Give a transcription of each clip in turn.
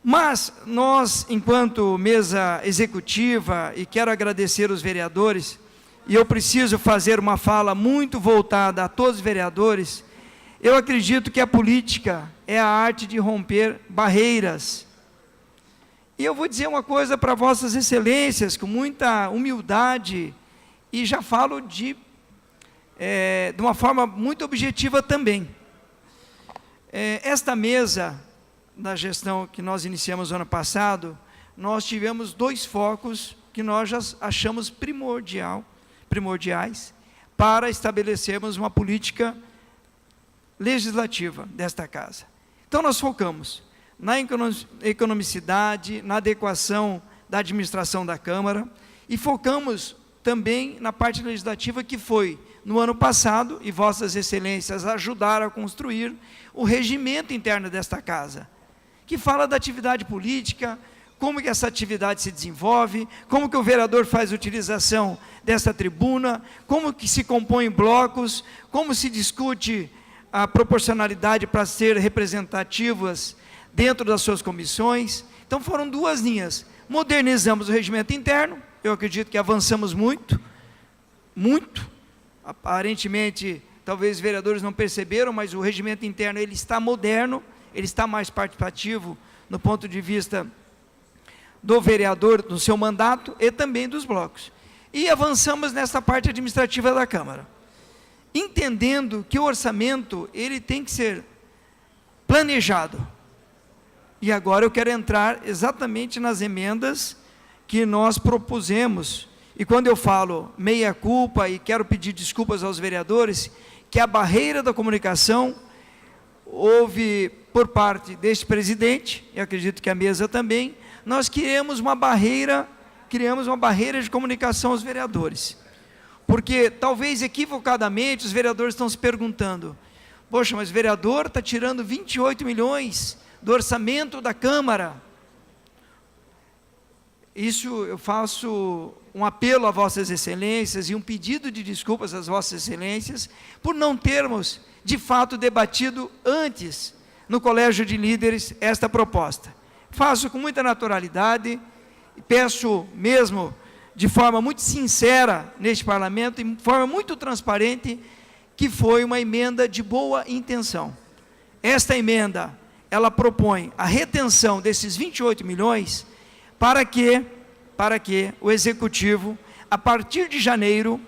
Mas nós, enquanto mesa executiva, e quero agradecer os vereadores, e eu preciso fazer uma fala muito voltada a todos os vereadores, eu acredito que a política é a arte de romper barreiras. E eu vou dizer uma coisa para vossas excelências, com muita humildade, e já falo de uma forma muito objetiva também. Esta mesa da gestão que nós iniciamos no ano passado, nós tivemos 2 focos que nós já achamos primordiais para estabelecermos uma política legislativa desta casa. Então nós focamos na economicidade, na adequação da administração da Câmara, e focamos também na parte legislativa, que foi no ano passado, e vossas excelências ajudaram a construir o regimento interno desta casa, que fala da atividade política, como que essa atividade se desenvolve, como que o vereador faz utilização dessa tribuna, como que se compõe blocos, como se discute a proporcionalidade para ser representativas dentro das suas comissões. Então foram 2 linhas. Modernizamos o regimento interno, eu acredito que avançamos muito, aparentemente, talvez os vereadores não perceberam, mas o regimento interno ele está moderno, ele está mais participativo no ponto de vista do vereador, no seu mandato, e também dos blocos. E avançamos nessa parte administrativa da Câmara, entendendo que o orçamento ele tem que ser planejado. E agora eu quero entrar exatamente nas emendas que nós propusemos. E quando eu falo meia culpa, e quero pedir desculpas aos vereadores, que a barreira da comunicação houve por parte deste presidente, e acredito que a mesa também, nós criamos uma barreira de comunicação aos vereadores. Porque talvez equivocadamente os vereadores estão se perguntando, poxa, mas o vereador está tirando 28 milhões do orçamento da Câmara. Isso eu faço um apelo a vossas excelências e um pedido de desculpas às vossas excelências por não termos de fato debatido antes no colégio de líderes esta proposta. Faço com muita naturalidade, peço mesmo de forma muito sincera neste parlamento, de forma muito transparente, que foi uma emenda de boa intenção. Esta emenda, ela propõe a retenção desses 28 milhões para que o Executivo, a partir de janeiro,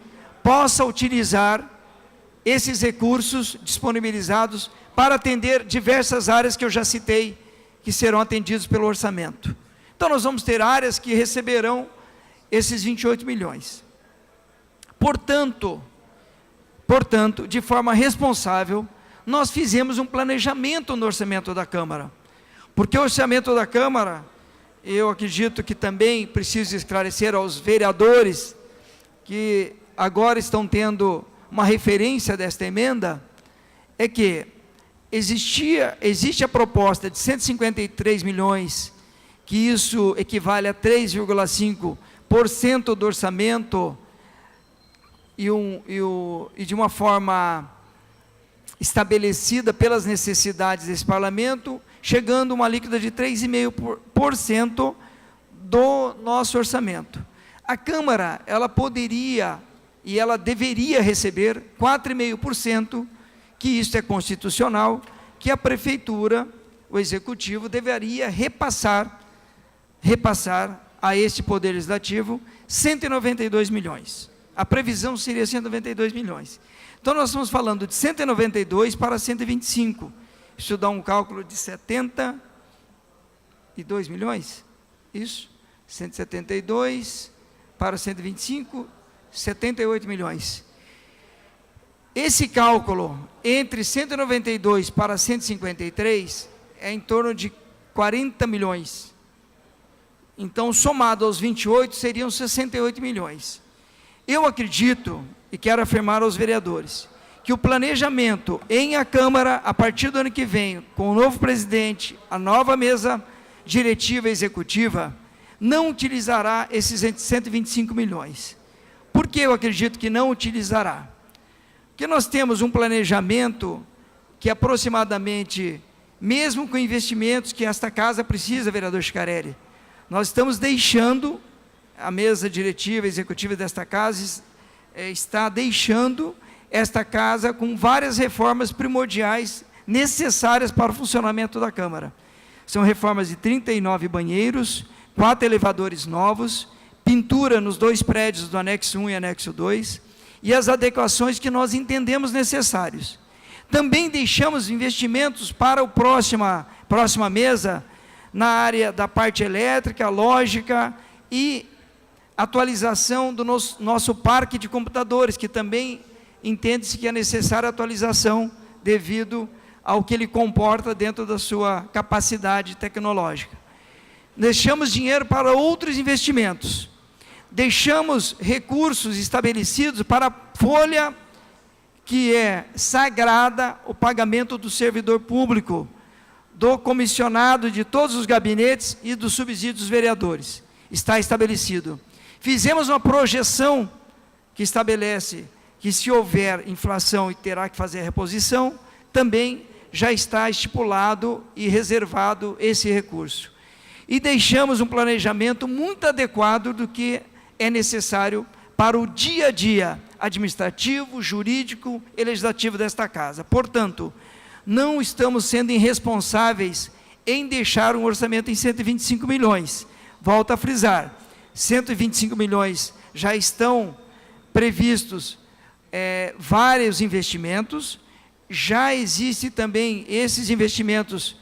possa utilizar esses recursos disponibilizados para atender diversas áreas que eu já citei, que serão atendidos pelo orçamento. Então nós vamos ter áreas que receberão esses 28 milhões. Portanto, de forma responsável, nós fizemos um planejamento no orçamento da Câmara, porque o orçamento da Câmara, eu acredito que também preciso esclarecer aos vereadores, que agora estão tendo uma referência desta emenda, é que existe a proposta de 153 milhões, que isso equivale a 3,5% do orçamento, e de uma forma estabelecida pelas necessidades desse parlamento, chegando a uma líquida de 3,5% do nosso orçamento. A Câmara, ela poderia e ela deveria receber 4,5%, que isso é constitucional, que a Prefeitura, o Executivo, deveria repassar a este Poder Legislativo 192 milhões. A previsão seria 192 milhões. Então nós estamos falando de 192 para 125. Isso dá um cálculo de 72 milhões? Isso? 172 para 125, 78 milhões. Esse cálculo, entre 192 para 153, é em torno de 40 milhões. Então, somado aos 28, seriam 68 milhões. Eu acredito, e quero afirmar aos vereadores, que o planejamento em a Câmara, a partir do ano que vem, com o novo presidente, a nova mesa diretiva e executiva, não utilizará esses 125 milhões. Por que eu acredito que não utilizará? Porque nós temos um planejamento que aproximadamente mesmo com investimentos que esta casa precisa, vereador Schicarelli, nós estamos deixando, a mesa diretiva e executiva desta casa está deixando esta casa com várias reformas primordiais necessárias para o funcionamento da Câmara. São reformas de 39 banheiros, 4 elevadores novos, pintura nos 2 prédios do anexo 1 e anexo 2, e as adequações que nós entendemos necessários. Também deixamos investimentos para a próxima mesa, na área da parte elétrica, lógica e atualização do nosso parque de computadores, que também entende-se que é necessária atualização devido ao que ele comporta dentro da sua capacidade tecnológica. Deixamos dinheiro para outros investimentos, deixamos recursos estabelecidos para a folha que é sagrada, o pagamento do servidor público, do comissionado de todos os gabinetes e do subsídio dos vereadores. Está estabelecido. Fizemos uma projeção que estabelece que, se houver inflação e terá que fazer a reposição, também já está estipulado e reservado esse recurso. E deixamos um planejamento muito adequado do que é necessário para o dia a dia administrativo, jurídico e legislativo desta casa. Portanto, não estamos sendo irresponsáveis em deixar um orçamento em 125 milhões. Volto a frisar, 125 milhões já estão previstos vários investimentos, já existe também esses investimentos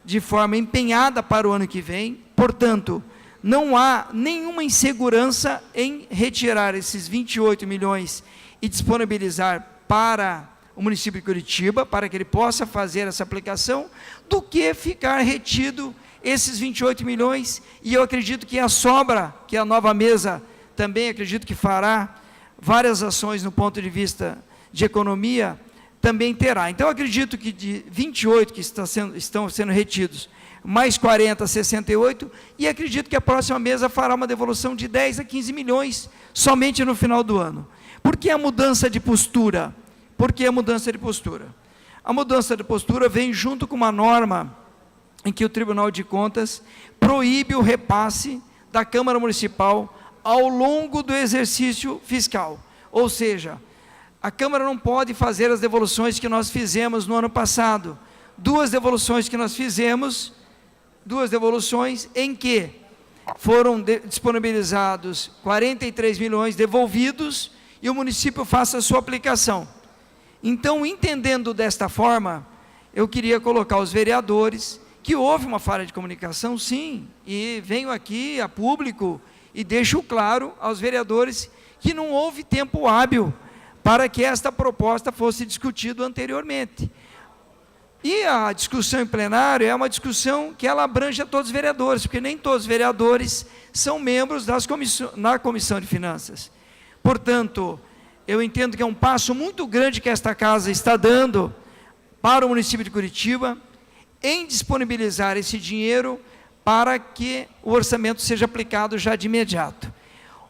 de forma empenhada para o ano que vem, portanto, não há nenhuma insegurança em retirar esses 28 milhões e disponibilizar para o município de Curitiba, para que ele possa fazer essa aplicação, do que ficar retido esses 28 milhões, e eu acredito que a sobra, que a nova mesa também acredito que fará várias ações no ponto de vista de economia, também terá. Então, eu acredito que de 28 que estão sendo retidos, mais 40, 68, e acredito que a próxima mesa fará uma devolução de 10 a 15 milhões, somente no final do ano. Por que a mudança de postura? Por que a mudança de postura? A mudança de postura vem junto com uma norma em que o Tribunal de Contas proíbe o repasse da Câmara Municipal ao longo do exercício fiscal. Ou seja, a Câmara não pode fazer as devoluções que nós fizemos no ano passado. 2 devoluções que nós fizemos, 2 devoluções em que foram disponibilizados 43 milhões devolvidos e o município faça a sua aplicação. Então, entendendo desta forma, eu queria colocar aos vereadores que houve uma falha de comunicação, sim, e venho aqui a público e deixo claro aos vereadores que não houve tempo hábil para que esta proposta fosse discutida anteriormente. E a discussão em plenário é uma discussão que ela abrange a todos os vereadores, porque nem todos os vereadores são membros na Comissão de Finanças. Portanto, eu entendo que é um passo muito grande que esta casa está dando para o município de Curitiba, em disponibilizar esse dinheiro para que o orçamento seja aplicado já de imediato.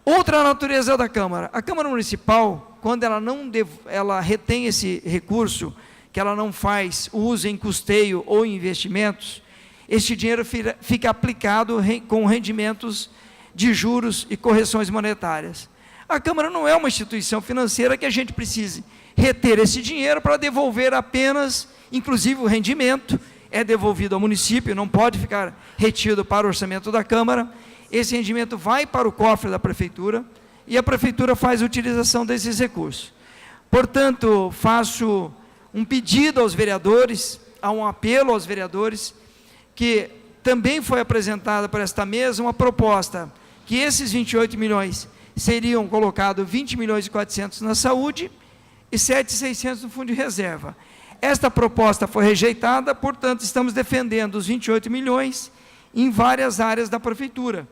Outra natureza da Câmara. A Câmara Municipal, quando ela retém esse recurso, que ela não faz uso em custeio ou em investimentos, este dinheiro fica aplicado com rendimentos de juros e correções monetárias. A Câmara não é uma instituição financeira que a gente precise reter esse dinheiro para devolver apenas, inclusive o rendimento, é devolvido ao município, não pode ficar retido para o orçamento da Câmara. Esse rendimento vai para o cofre da Prefeitura e a Prefeitura faz a utilização desses recursos. Portanto, faço um pedido aos vereadores, um apelo aos vereadores, que também foi apresentada para esta mesa uma proposta, que esses 28 milhões seriam colocados 20 milhões e 400 na saúde e 7.600 no fundo de reserva. Esta proposta foi rejeitada, portanto, estamos defendendo os 28 milhões em várias áreas da Prefeitura.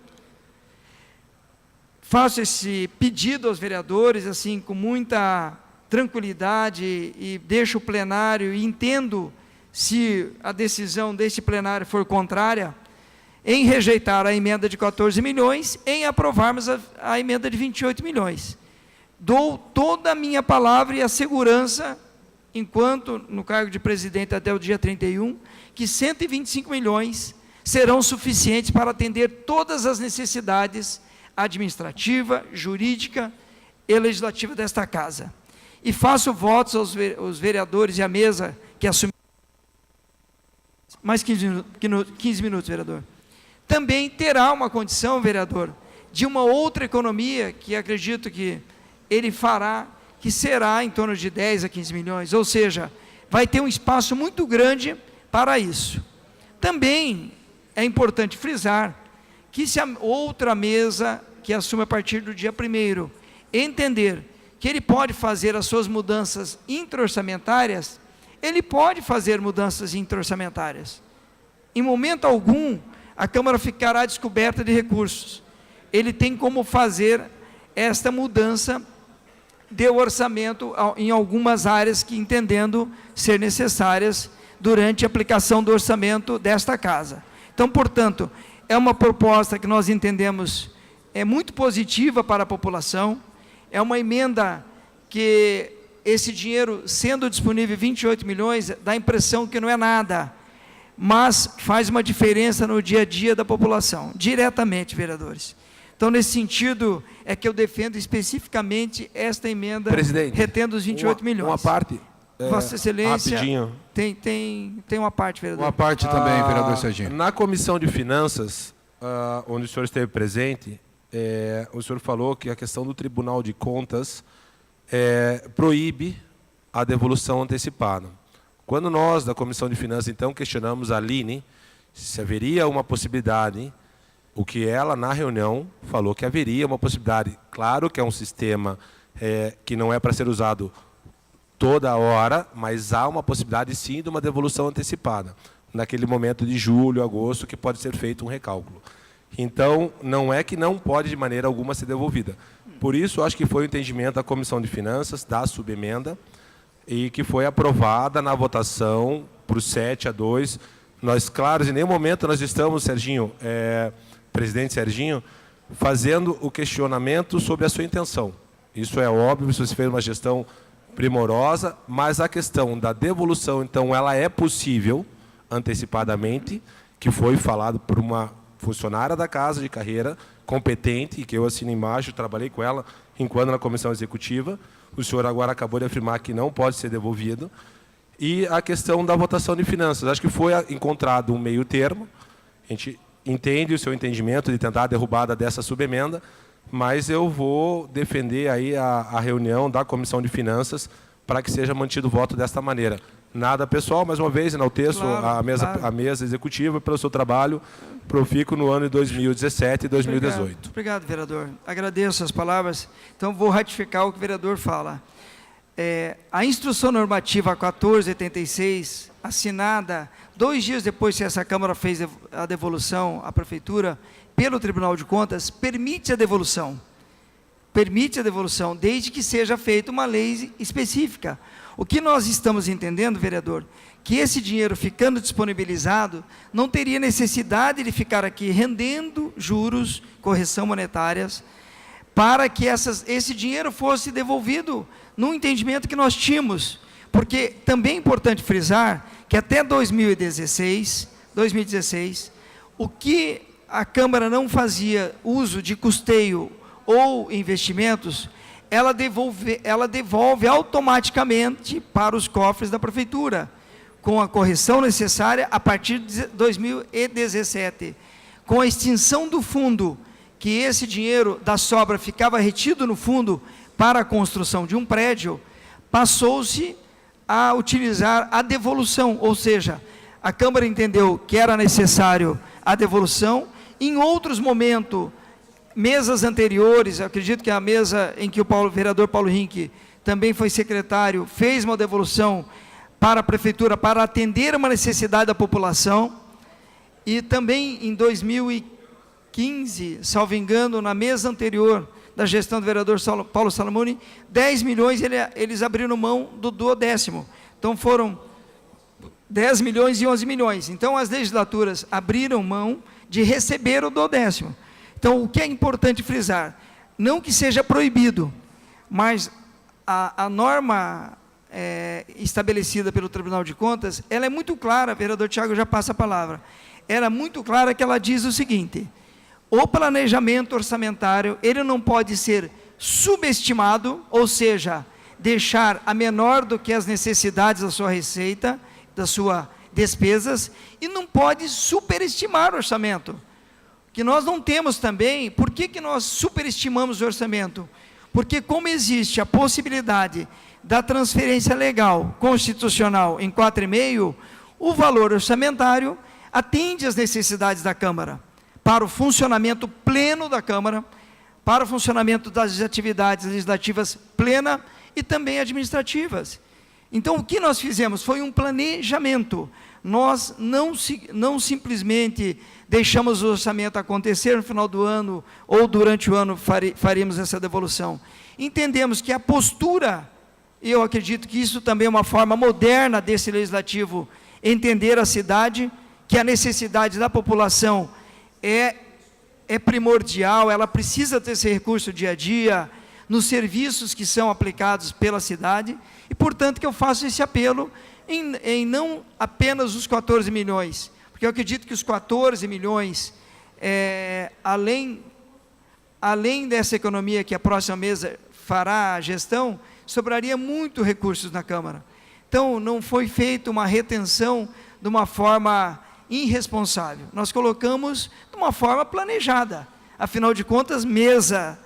Faço esse pedido aos vereadores, assim, com muita tranquilidade, e deixo o plenário, e entendo se a decisão deste plenário for contrária, em rejeitar a emenda de 14 milhões, em aprovarmos a emenda de 28 milhões. Dou toda a minha palavra e a segurança enquanto no cargo de presidente até o dia 31, que 125 milhões serão suficientes para atender todas as necessidades administrativa, jurídica e legislativa desta casa. E faço votos aos vereadores e à mesa que assumiram. Mais 15 minutos, vereador. Também terá uma condição, vereador, de uma outra economia, que acredito que ele fará, que será em torno de 10 a 15 milhões, ou seja, vai ter um espaço muito grande para isso. Também é importante frisar que se a outra mesa, que assume a partir do dia 1º, entender que ele pode fazer as suas mudanças intra-orçamentárias, ele pode fazer mudanças intra-orçamentárias. Em momento algum, a Câmara ficará descoberta de recursos. Ele tem como fazer esta mudança de orçamento em algumas áreas que entendendo ser necessárias durante a aplicação do orçamento desta casa. Então, portanto, é uma proposta que nós entendemos muito positiva para a população, é uma emenda que esse dinheiro, sendo disponível 28 milhões, dá a impressão que não é nada, mas faz uma diferença no dia a dia da população, diretamente, vereadores. Então, nesse sentido, é que eu defendo especificamente esta emenda, presidente, retendo os 28 milhões. Uma parte, Vossa Excelência, rapidinho. Tem uma parte, vereador. Uma parte também, vereador Serginho. Na Comissão de Finanças, onde o senhor esteve presente, o senhor falou que a questão do Tribunal de Contas proíbe a devolução antecipada. Quando nós, da Comissão de Finanças, então, questionamos a Aline se haveria uma possibilidade, o que ela, na reunião, falou que haveria uma possibilidade. Claro que é um sistema que não é para ser usado toda hora, mas há uma possibilidade, sim, de uma devolução antecipada, naquele momento de julho, agosto, que pode ser feito um recálculo. Então, não é que não pode, de maneira alguma, ser devolvida. Por isso, acho que foi o entendimento da Comissão de Finanças, da subemenda, e que foi aprovada na votação por 7-2. Nós, claro, em nenhum momento nós estamos, Serginho, presidente Serginho, fazendo o questionamento sobre a sua intenção. Isso é óbvio, você fez uma gestão primorosa, mas a questão da devolução, então, ela é possível antecipadamente, que foi falado por uma funcionária da casa de carreira, competente, que eu assino embaixo, trabalhei com ela enquanto na comissão executiva. O senhor agora acabou de afirmar que não pode ser devolvido. E a questão da votação de finanças. Acho que foi encontrado um meio termo. A gente entende o seu entendimento de tentar a derrubada dessa subemenda, mas eu vou defender aí a reunião da Comissão de Finanças para que seja mantido o voto desta maneira. Nada pessoal, mais uma vez, enalteço a mesa executiva pelo seu trabalho profícuo no ano de 2017 e 2018. Obrigado, vereador. Agradeço as palavras. Então, vou ratificar o que o vereador fala. A instrução normativa 1486, assinada 2 dias depois que essa Câmara fez a devolução à Prefeitura pelo Tribunal de Contas, permite a devolução. Permite a devolução, desde que seja feita uma lei específica. O que nós estamos entendendo, vereador, que esse dinheiro ficando disponibilizado, não teria necessidade de ficar aqui rendendo juros, correção monetárias, para que esse dinheiro fosse devolvido no entendimento que nós tínhamos. Porque também é importante frisar que até 2016, o que a Câmara não fazia uso de custeio ou investimentos, ela devolve automaticamente para os cofres da Prefeitura, com a correção necessária a partir de 2017. Com a extinção do fundo, que esse dinheiro da sobra ficava retido no fundo para a construção de um prédio, passou-se a utilizar a devolução, ou seja, a Câmara entendeu que era necessário a devolução. Em outros momentos, mesas anteriores, acredito que a mesa em que o vereador Paulo Rink também foi secretário, fez uma devolução para a Prefeitura para atender uma necessidade da população. E também em 2015, salvo engano, na mesa anterior da gestão do vereador Paulo Salamone, 10 milhões eles abriram mão do 10º. Então foram 10 milhões e 11 milhões. Então as legislaturas abriram mão de receber o 10º. Então, o que é importante frisar, não que seja proibido, mas a norma estabelecida pelo Tribunal de Contas, ela é muito clara, vereador Tiago já passa a palavra, ela é muito clara que ela diz o seguinte: o planejamento orçamentário, ele não pode ser subestimado, ou seja, deixar a menor do que as necessidades da sua receita, da sua despesas, e não pode superestimar o orçamento. Que nós não temos também, por que nós superestimamos o orçamento? Porque como existe a possibilidade da transferência legal, constitucional em 4,5, o valor orçamentário atende às necessidades da Câmara, para o funcionamento pleno da Câmara, para o funcionamento das atividades legislativas plena e também administrativas. Então, o que nós fizemos foi um planejamento. Nós não simplesmente deixamos o orçamento acontecer no final do ano, ou durante o ano faríamos essa devolução. Entendemos que a postura, eu acredito que isso também é uma forma moderna desse legislativo entender a cidade, que a necessidade da população é primordial, ela precisa ter esse recurso dia a dia, nos serviços que são aplicados pela cidade, e portanto que eu faço esse apelo em não apenas os 14 milhões, porque eu acredito que os 14 milhões, além dessa economia que a próxima mesa fará a gestão, sobraria muito recursos na Câmara. Então, não foi feita uma retenção de uma forma irresponsável. Nós colocamos de uma forma planejada. Afinal de contas, mesa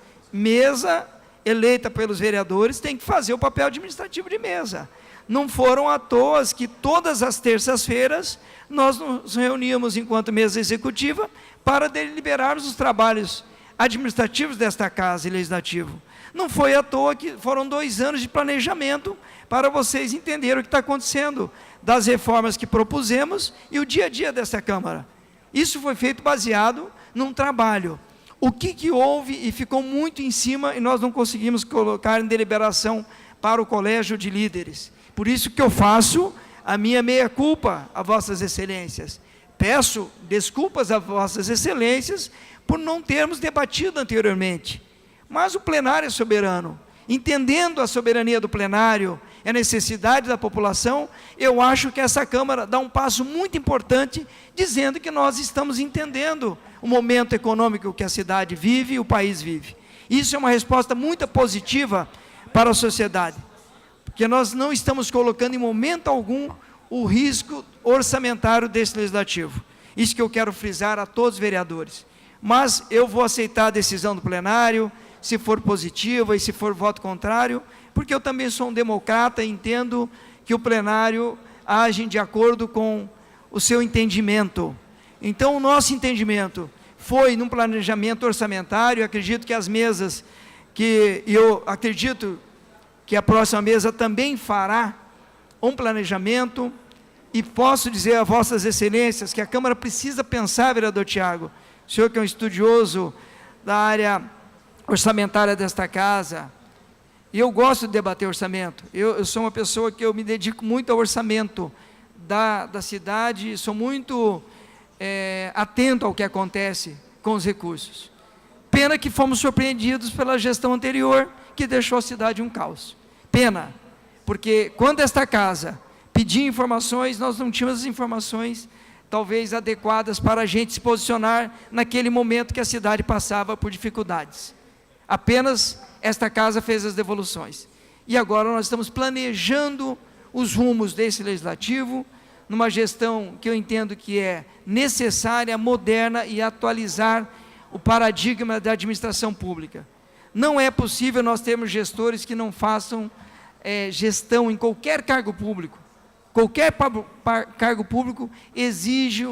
eleita pelos vereadores tem que fazer o papel administrativo de mesa. Não foram à toa que todas as terças-feiras nós nos reuníamos enquanto mesa executiva para deliberarmos os trabalhos administrativos desta casa e legislativo. Não foi à toa que foram 2 anos de planejamento para vocês entenderem o que está acontecendo, das reformas que propusemos e o dia a dia dessa Câmara. Isso foi feito baseado num trabalho. O que houve e ficou muito em cima e nós não conseguimos colocar em deliberação para o colégio de líderes. Por isso que eu faço a minha meia-culpa a vossas excelências. Peço desculpas a vossas excelências por não termos debatido anteriormente. Mas o plenário é soberano. Entendendo a soberania do plenário, a necessidade da população, eu acho que essa Câmara dá um passo muito importante, dizendo que nós estamos entendendo o momento econômico que a cidade vive e o país vive. Isso é uma resposta muito positiva para a sociedade, porque nós não estamos colocando em momento algum o risco orçamentário desse legislativo. Isso que eu quero frisar a todos os vereadores. Mas eu vou aceitar a decisão do plenário, se for positiva e se for voto contrário, porque eu também sou um democrata e entendo que o plenário age de acordo com o seu entendimento. Então, o nosso entendimento foi num planejamento orçamentário. Acredito que as mesas, eu acredito que a próxima mesa também fará um planejamento, e posso dizer a vossas excelências que a Câmara precisa pensar, vereador Tiago, o senhor que é um estudioso da área orçamentária desta casa, e eu gosto de debater orçamento. Eu sou uma pessoa que eu me dedico muito ao orçamento da cidade, sou muito atento ao que acontece com os recursos. Pena que fomos surpreendidos pela gestão anterior, que deixou a cidade um caos. Pena, porque quando esta casa pedia informações, nós não tínhamos as informações talvez adequadas para a gente se posicionar naquele momento que a cidade passava por dificuldades. Apenas esta casa fez as devoluções. E agora nós estamos planejando os rumos desse legislativo, numa gestão que eu entendo que é necessária, moderna e atualizar o paradigma da administração pública. Não é possível nós termos gestores que não façam gestão em qualquer cargo público. Qualquer cargo público exige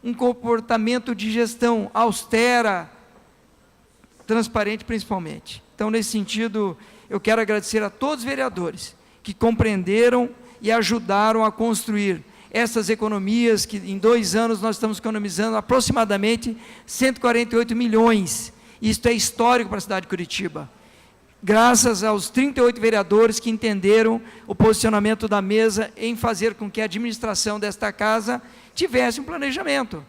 um comportamento de gestão austera, transparente principalmente. Então, nesse sentido, eu quero agradecer a todos os vereadores que compreenderam e ajudaram a construir essas economias, que em 2 anos nós estamos economizando aproximadamente 148 milhões. Isto é histórico para a cidade de Curitiba. Graças aos 38 vereadores que entenderam o posicionamento da mesa em fazer com que a administração desta casa tivesse um planejamento.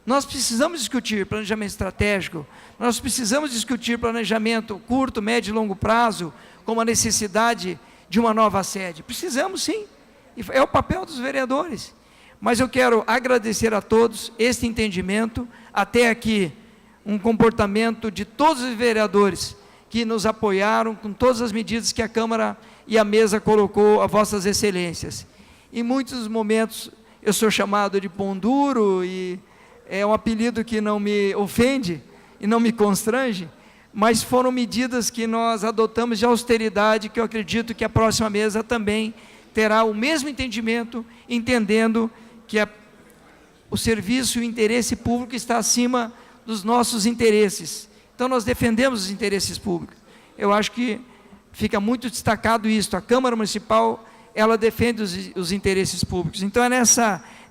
Nós precisamos discutir planejamento estratégico, nós precisamos discutir planejamento curto, médio e longo prazo, como a necessidade de uma nova sede? Precisamos sim, é o papel dos vereadores. Mas eu quero agradecer a todos este entendimento, até aqui, um comportamento de todos os vereadores que nos apoiaram com todas as medidas que a Câmara e a mesa colocou a vossas excelências. Em muitos momentos eu sou chamado de pão duro, e é um apelido que não me ofende e não me constrange, mas foram medidas que nós adotamos de austeridade, que eu acredito que a próxima mesa também terá o mesmo entendimento, entendendo que o serviço e o interesse público está acima dos nossos interesses. Então nós defendemos os interesses públicos. Eu acho que fica muito destacado isso, a Câmara Municipal, ela defende os interesses públicos. Então é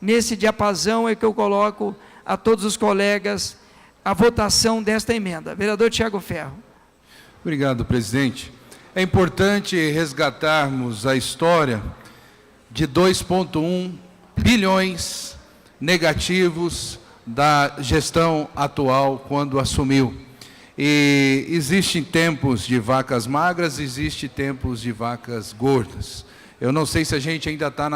nesse diapasão é que eu coloco a todos os colegas a votação desta emenda. Vereador Tiago Ferro. Obrigado, presidente. É importante resgatarmos a história de 2,1 bilhões negativos da gestão atual quando assumiu. E existem tempos de vacas magras, existem tempos de vacas gordas. Eu não sei se a gente ainda está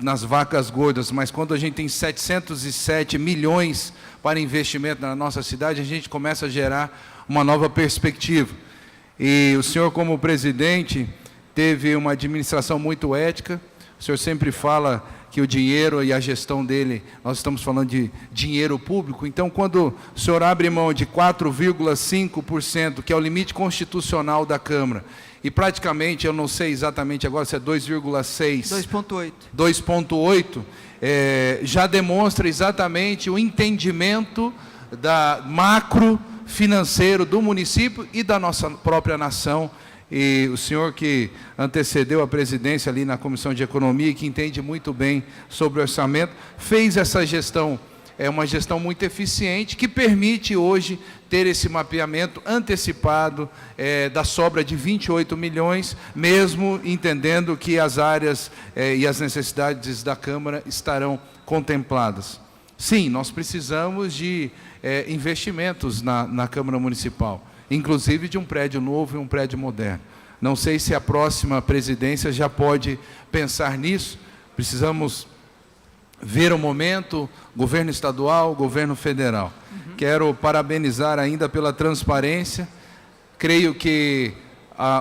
nas vacas gordas, mas quando a gente tem 707 milhões para investimento na nossa cidade, a gente começa a gerar uma nova perspectiva. E o senhor, como presidente, teve uma administração muito ética. O senhor sempre fala que o dinheiro e a gestão dele, nós estamos falando de dinheiro público. Então, quando o senhor abre mão de 4,5%, que é o limite constitucional da Câmara, e praticamente, eu não sei exatamente agora se é 2,6%. 2,8%, já demonstra exatamente o entendimento da macro financeiro do município e da nossa própria nação. E o senhor que antecedeu a presidência ali na Comissão de Economia e que entende muito bem sobre o orçamento, fez essa gestão, uma gestão muito eficiente, que permite hoje ter esse mapeamento antecipado da sobra de 28 milhões, mesmo entendendo que as áreas e as necessidades da Câmara estarão contempladas. Sim, nós precisamos de investimentos na Câmara Municipal, inclusive de um prédio novo e um prédio moderno. Não sei se a próxima presidência já pode pensar nisso. Precisamos ver o momento, governo estadual, governo federal. Quero parabenizar ainda pela transparência. Creio que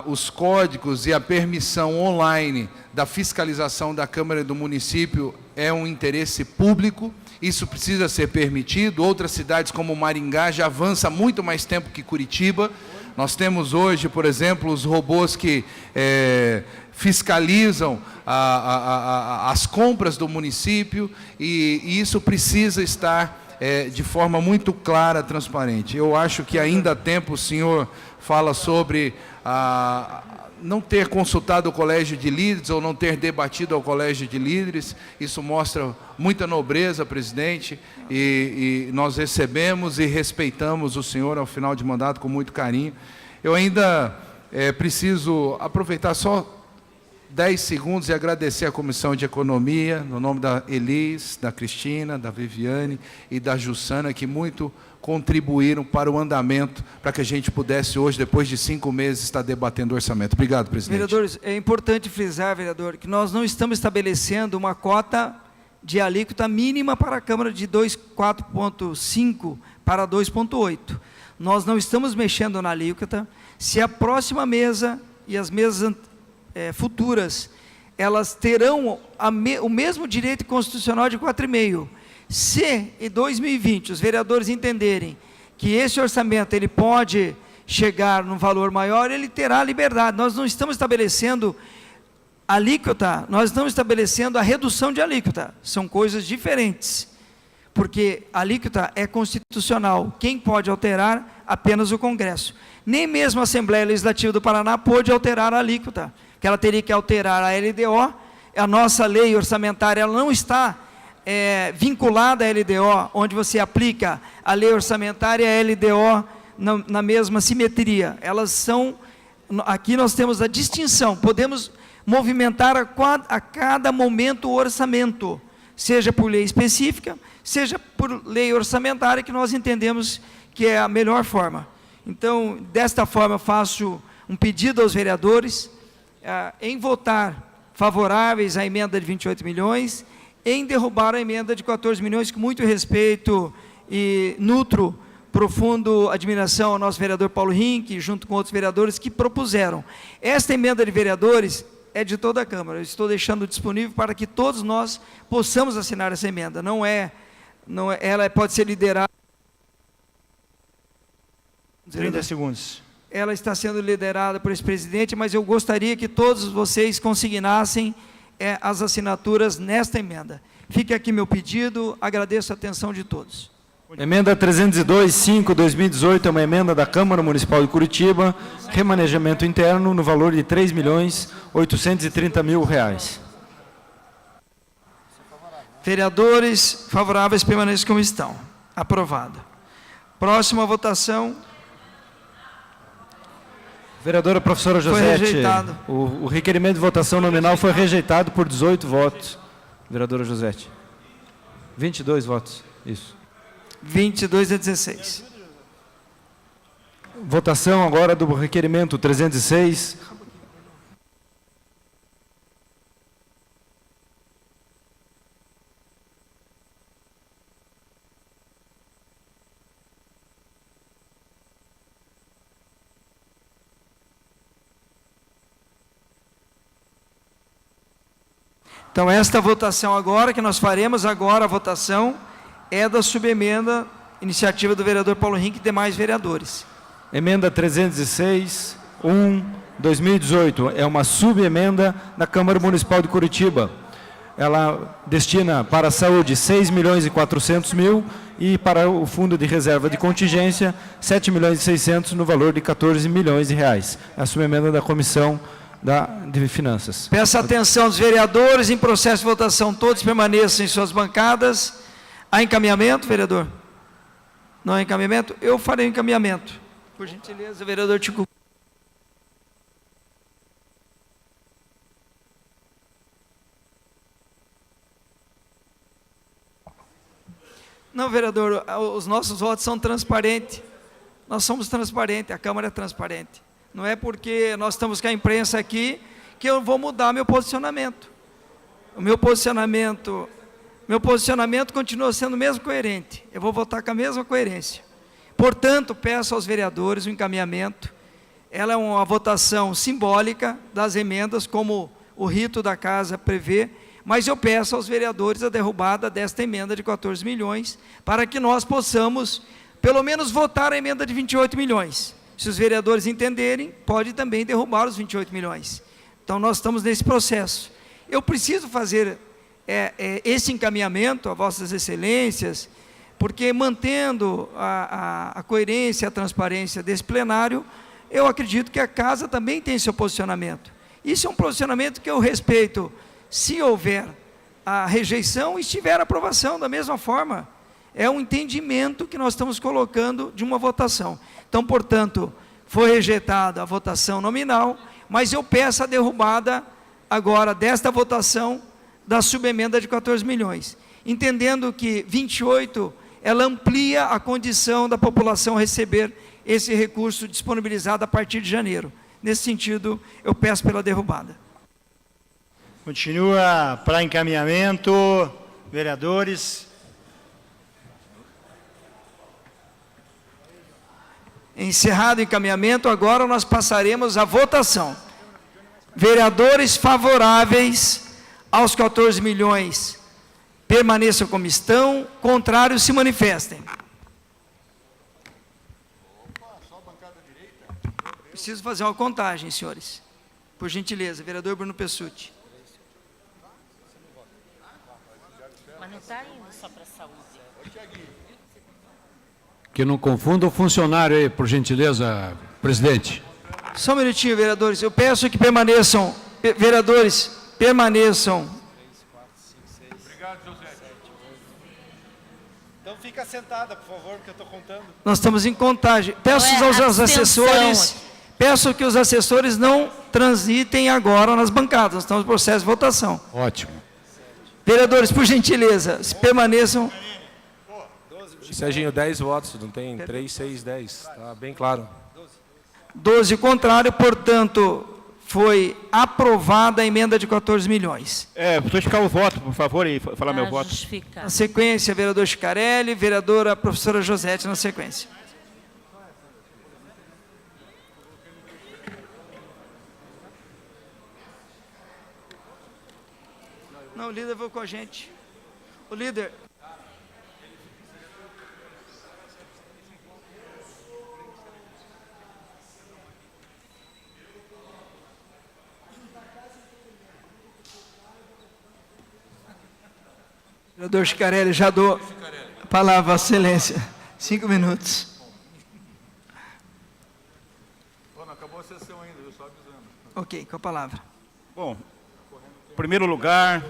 os códigos e a permissão online da fiscalização da Câmara e do município é um interesse público. Isso precisa ser permitido. Outras cidades como Maringá já avança muito mais tempo que Curitiba. Nós temos hoje, por exemplo, os robôs que fiscalizam as compras do município, e isso precisa estar de forma muito clara, transparente. Eu acho que ainda há tempo o senhor fala sobre não ter consultado o colégio de líderes ou não ter debatido ao colégio de líderes. Isso mostra muita nobreza, presidente, e nós recebemos e respeitamos o senhor ao final de mandato com muito carinho. Eu ainda preciso aproveitar só 10 segundos e agradecer à Comissão de Economia, no nome da Elis, da Cristina, da Viviane e da Jussana, que muito contribuíram para o andamento, para que a gente pudesse hoje, depois de 5 meses, estar debatendo o orçamento. Obrigado, presidente. Vereadores, é importante frisar, vereador, que nós não estamos estabelecendo uma cota de alíquota mínima para a Câmara de 4,5 para 2,8. Nós não estamos mexendo na alíquota. Se a próxima mesa e as mesas futuras, elas terão o mesmo direito constitucional de 4,5. Se em 2020 os vereadores entenderem que esse orçamento ele pode chegar num valor maior, ele terá liberdade. Nós não estamos estabelecendo alíquota, nós estamos estabelecendo a redução de alíquota. São coisas diferentes, porque a alíquota é constitucional. Quem pode alterar? Apenas o Congresso. Nem mesmo a Assembleia Legislativa do Paraná pôde alterar a alíquota, que ela teria que alterar a LDO. A nossa lei orçamentária ela não está vinculada à LDO, onde você aplica a lei orçamentária e a LDO na mesma simetria. Elas são, aqui nós temos a distinção, podemos movimentar a cada momento o orçamento, seja por lei específica, seja por lei orçamentária, que nós entendemos que é a melhor forma. Então, desta forma, faço um pedido aos vereadores em votar favoráveis à emenda de 28 milhões, em derrubar a emenda de 14 milhões, com muito respeito e nutro profundo admiração ao nosso vereador Paulo Rink, junto com outros vereadores que propuseram. Esta emenda de vereadores é de toda a Câmara, eu estou deixando disponível para que todos nós possamos assinar essa emenda, ela pode ser liderada... 30 segundos. Ela está sendo liderada por esse presidente, mas eu gostaria que todos vocês consignassem as assinaturas nesta emenda. Fique aqui meu pedido, agradeço a atenção de todos. Emenda 302/5/2018 é uma emenda da Câmara Municipal de Curitiba, remanejamento interno no valor de R$ 3.830.000. Vereadores favoráveis permaneçam como estão. Aprovado. Próxima votação. Vereadora professora Josete, foi rejeitado. O requerimento de votação nominal foi rejeitado por 18 votos. Vereadora Josete. 22 votos. Isso. 22-16. Votação agora do requerimento 306. Então, esta votação agora, que nós faremos agora, a votação é da subemenda, iniciativa do vereador Paulo Rink e demais vereadores. Emenda 306/2018, é uma subemenda da Câmara Municipal de Curitiba. Ela destina para a saúde 6.400.000 e para o fundo de reserva de contingência 7.600.000 no valor de 14 milhões de reais. É a subemenda da Comissão de Finanças. Peço a atenção dos vereadores, em processo de votação, todos permaneçam em suas bancadas. Há encaminhamento, vereador? Não há encaminhamento? Eu farei o encaminhamento. Por gentileza, vereador Tico. Não, vereador, os nossos votos são transparentes. Nós somos transparentes, a Câmara é transparente. Não é porque nós estamos com a imprensa aqui que eu vou mudar meu posicionamento. O meu posicionamento continua sendo mesmo coerente. Eu vou votar com a mesma coerência. Portanto, peço aos vereadores o encaminhamento. Ela é uma votação simbólica das emendas, como o rito da casa prevê, mas eu peço aos vereadores a derrubada desta emenda de 14 milhões, para que nós possamos, pelo menos, votar a emenda de 28 milhões. Se os vereadores entenderem, pode também derrubar os 28 milhões. Então, nós estamos nesse processo. Eu preciso fazer esse encaminhamento a vossas excelências, porque mantendo a coerência e a transparência desse plenário, eu acredito que a casa também tem seu posicionamento. Isso é um posicionamento que eu respeito. Se houver a rejeição e estiver a aprovação, da mesma forma, é um entendimento que nós estamos colocando de uma votação. Então, portanto, foi rejeitada a votação nominal, mas eu peço a derrubada agora desta votação da subemenda de 14 milhões, entendendo que 28, ela amplia a condição da população receber esse recurso disponibilizado a partir de janeiro. Nesse sentido, eu peço pela derrubada. Continua para encaminhamento, vereadores. Encerrado o encaminhamento, agora nós passaremos à votação. Vereadores favoráveis aos 14 milhões, permaneçam como estão, contrários se manifestem. Preciso fazer uma contagem, senhores. Por gentileza, vereador Bruno Pessutti. Mas não está indo só para a saúde. Que não confunda o funcionário aí, por gentileza, presidente. Só um minutinho, vereadores. Eu peço que permaneçam, vereadores, permaneçam. Obrigado, José. Então fica sentada, por favor, porque eu estou contando. Nós estamos em contagem. Peço aos assessores, peço que os assessores não transitem agora nas bancadas. Nós estamos em processo de votação. Ótimo. Vereadores, por gentileza, permaneçam. Serginho, 10 votos, não tem 3, 6, 10, está bem claro. 12 contrário, portanto, Foi aprovada a emenda de 14 milhões. Vou justificar o voto, por favor, e falar meu voto. Justificar. Na sequência, vereador Schicarelli, vereadora professora Josete na sequência. Não, o líder veio com a gente. O líder... Vereador Schicarelli, já dou a palavra, Vossa Excelência. 5 minutos. Não acabou a sessão ainda, eu só avisando. Ok, com a palavra. Bom, em primeiro lugar,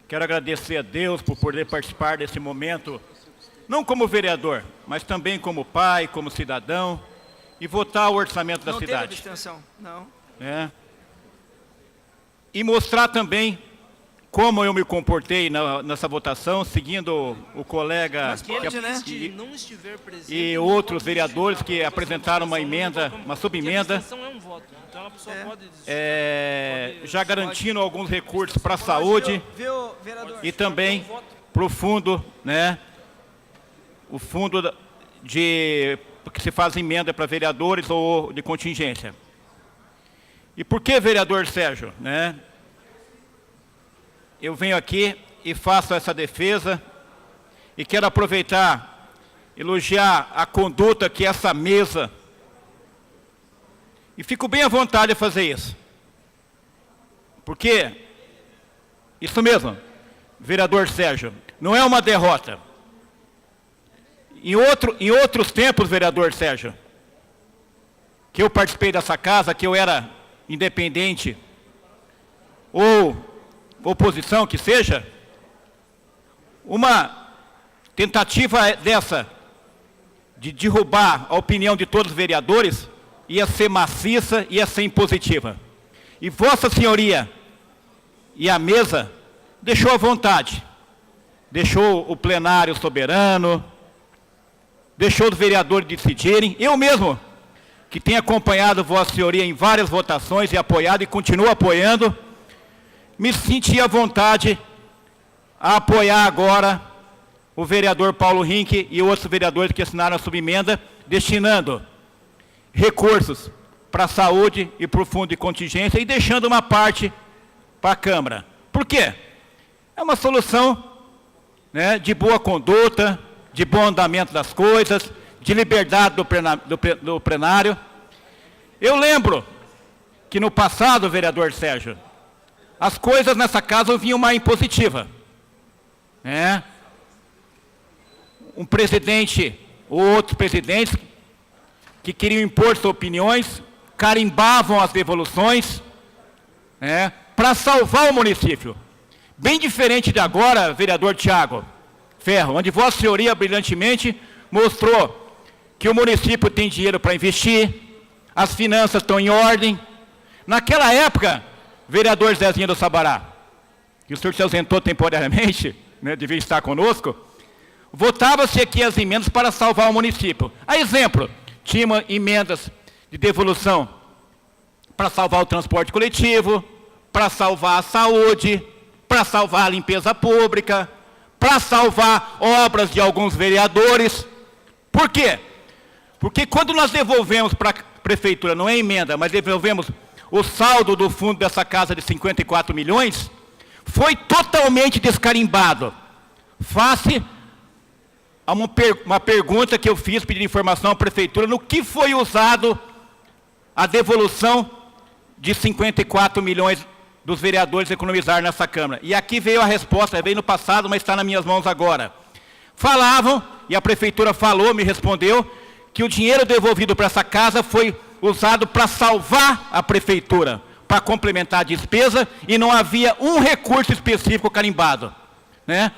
quero agradecer a Deus por poder participar desse momento, não como vereador, mas também como pai, como cidadão, e votar o orçamento da Não teve cidade. abstenção, não. E mostrar também como eu me comportei nessa votação, seguindo o colega Mas pode, né? não estiver presente, e outros vereadores que apresentaram uma emenda, uma subemenda, abstenção é um voto. Então a pessoa pode desistir. já garantindo alguns recursos para a saúde Viu, vereador? e também para o fundo, né? O fundo que se faz emenda para vereadores ou de contingência. E por que, vereador Sérgio, né? Eu venho aqui e faço essa defesa e quero aproveitar, elogiar a conduta que essa mesa, e fico bem à vontade de fazer isso. Porque, isso mesmo, vereador Sérgio, não é uma derrota. Em outros tempos, vereador Sérgio, que eu participei dessa casa, que eu era independente, ou oposição que seja, uma tentativa dessa de derrubar a opinião de todos os vereadores ia ser maciça, ia ser impositiva. E Vossa Senhoria e a mesa deixou à vontade, deixou o plenário soberano, deixou os vereadores decidirem. Eu mesmo, que tenho acompanhado Vossa Senhoria em várias votações e apoiado e continuo apoiando, me senti à vontade a apoiar agora o vereador Paulo Rink e outros vereadores que assinaram a subemenda, destinando recursos para a saúde e para o fundo de contingência e deixando uma parte para a Câmara. Por quê? É uma solução, né, de boa conduta, de bom andamento das coisas, de liberdade do plenário. Eu lembro que no passado, vereador Sérgio, as coisas nessa casa vinham mais impositiva. Um presidente ou outros presidentes que queriam impor suas opiniões, carimbavam as devoluções, para salvar o município. Bem diferente de agora, vereador Tiago Ferro, onde Vossa Senhoria brilhantemente mostrou que o município tem dinheiro para investir, as finanças estão em ordem. Naquela época, vereador Zezinho do Sabará, que o senhor se ausentou temporariamente, né, devia estar conosco, votava-se aqui as emendas para salvar o município. A exemplo, tinha emendas de devolução para salvar o transporte coletivo, para salvar a saúde, para salvar a limpeza pública, para salvar obras de alguns vereadores. Por quê? Porque quando nós devolvemos para a prefeitura, não é emenda, mas devolvemos o saldo do fundo dessa casa de 54 milhões, foi totalmente descarimbado. Face a uma pergunta que eu fiz, pedindo informação à prefeitura, no que foi usado a devolução de 54 milhões dos vereadores economizaram nessa Câmara. E aqui veio a resposta, veio no passado, mas está nas minhas mãos agora. Falavam, e a prefeitura falou, me respondeu, que o dinheiro devolvido para essa casa foi usado para salvar a prefeitura, para complementar a despesa, e não havia um recurso específico carimbado.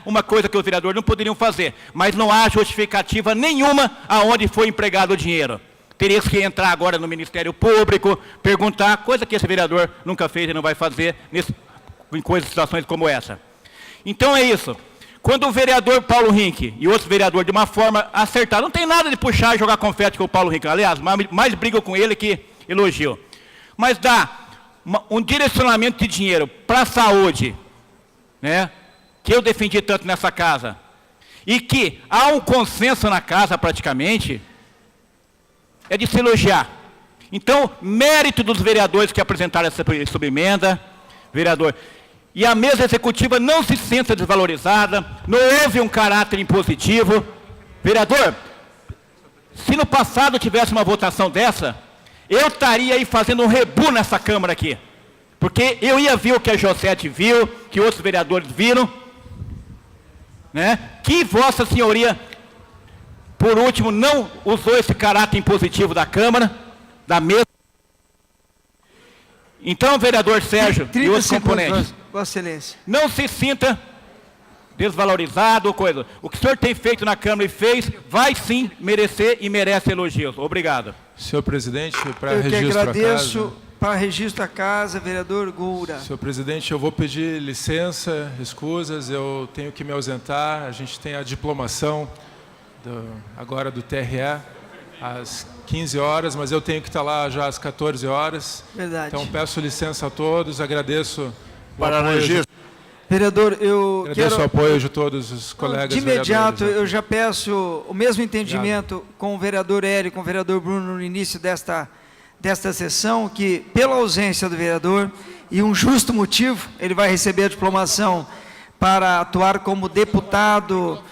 Uma coisa que os vereadores não poderiam fazer, mas não há justificativa nenhuma aonde foi empregado o dinheiro. Teria que entrar agora no Ministério Público, perguntar, coisa que esse vereador nunca fez e não vai fazer em situações como essa. Então é isso. Quando o vereador Paulo Rink e outros vereadores, de uma forma acertada, não tem nada de puxar e jogar confete com o Paulo Rink, aliás, mais brigo com ele que elogio. mas dá um direcionamento de dinheiro para a saúde, né, que eu defendi tanto nessa casa, e que há um consenso na casa praticamente, é de se elogiar. Então, mérito dos vereadores que apresentaram essa subemenda, vereador. E a mesa executiva não se sente desvalorizada, não houve um caráter impositivo. Vereador, se no passado tivesse uma votação dessa, eu estaria aí fazendo um rebu nessa Câmara aqui. Porque eu ia ver o que a Josete viu, que outros vereadores viram, né? Que Vossa Senhoria, por último, não usou esse caráter impositivo da Câmara, da mesa. Então, vereador Sérgio e outros componentes, Vossa Excelência, não se sinta desvalorizado ou coisa. O que o senhor tem feito na Câmara e fez, vai sim merecer e merece elogios. Obrigado. Senhor presidente, para eu que registro agradeço. Para registro da casa, vereador Goura. Senhor presidente, eu vou pedir licença, escusas, eu tenho que me ausentar. A gente tem a diplomação agora do TRE às 15 horas, mas eu tenho que estar lá já às 14 horas. Verdade. Então peço licença a todos, agradeço Para registro. Vereador, eu agradeço o apoio de todos os colegas de imediato, vereadores. eu já peço o mesmo entendimento com o vereador Hélio, com o vereador Bruno no início desta sessão, que pela ausência do vereador e um justo motivo, ele vai receber a diplomação para atuar como deputado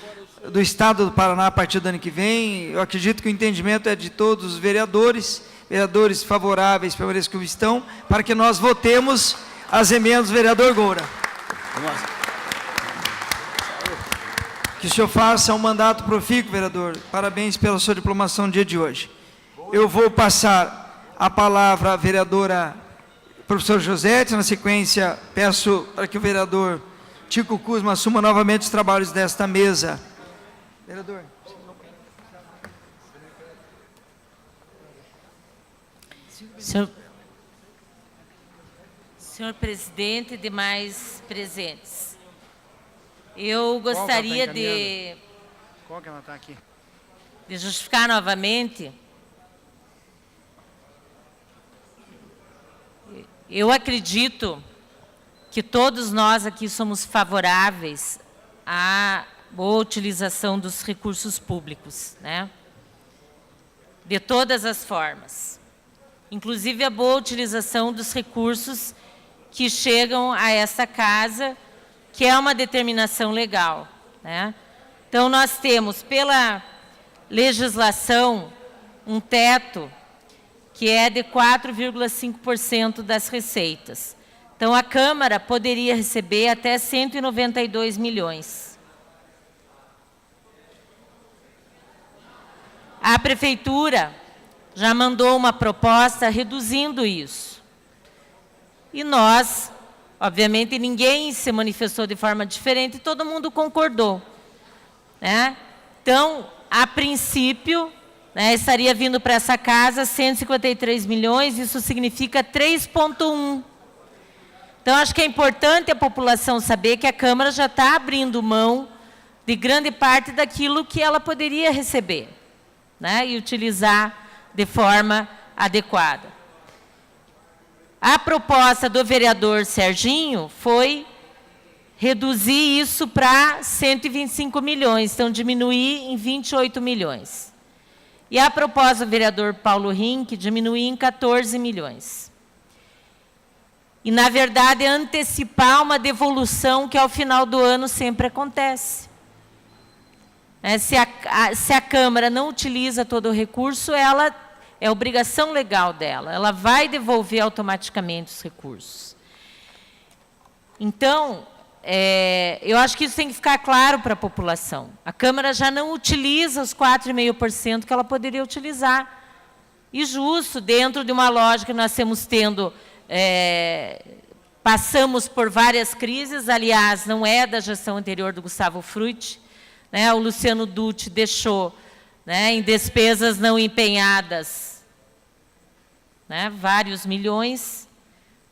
do Estado do Paraná a partir do ano que vem. Eu acredito que o entendimento é de todos os vereadores favoráveis permaneçam como estão, para que nós votemos as emendas do vereador Goura. Que o senhor faça um mandato profícuo, vereador. Parabéns pela sua diplomação no dia de hoje. Eu vou passar a palavra à vereadora professor Josete. Na sequência, peço para que o vereador Tico Kuzma assuma novamente os trabalhos desta mesa. Vereador. Senhor presidente e demais presentes, eu gostaria de justificar novamente. Eu acredito que todos nós aqui somos favoráveis à boa utilização dos recursos públicos, né? De todas as formas. Inclusive a boa utilização dos recursos que chegam a essa casa, que é uma determinação legal, né? Então, nós temos, pela legislação, um teto que é de 4,5% das receitas. Então, a Câmara poderia receber até 192 milhões. A Prefeitura já mandou uma proposta reduzindo isso. E nós, obviamente, ninguém se manifestou de forma diferente, todo mundo concordou, né? Então, a princípio, né, estaria vindo para essa casa 153 milhões, isso significa 3,1. Então, acho que é importante a população saber que a Câmara já está abrindo mão de grande parte daquilo que ela poderia receber, né, e utilizar de forma adequada. A proposta do vereador Serginho foi reduzir isso para 125 milhões, então diminuir em 28 milhões. E a proposta do vereador Paulo Rink diminuir em 14 milhões. E, na verdade, antecipar uma devolução que ao final do ano sempre acontece. Se a Câmara não utiliza todo o recurso, ela é obrigação legal dela, ela vai devolver automaticamente os recursos. Então, eu acho que isso tem que ficar claro para a população. A Câmara já não utiliza os 4,5% que ela poderia utilizar. E justo, dentro de uma lógica que nós temos tendo, passamos por várias crises, aliás, não é da gestão anterior do Gustavo Frutti, né, o Luciano Dutti deixou, né, em despesas não empenhadas, né, vários milhões,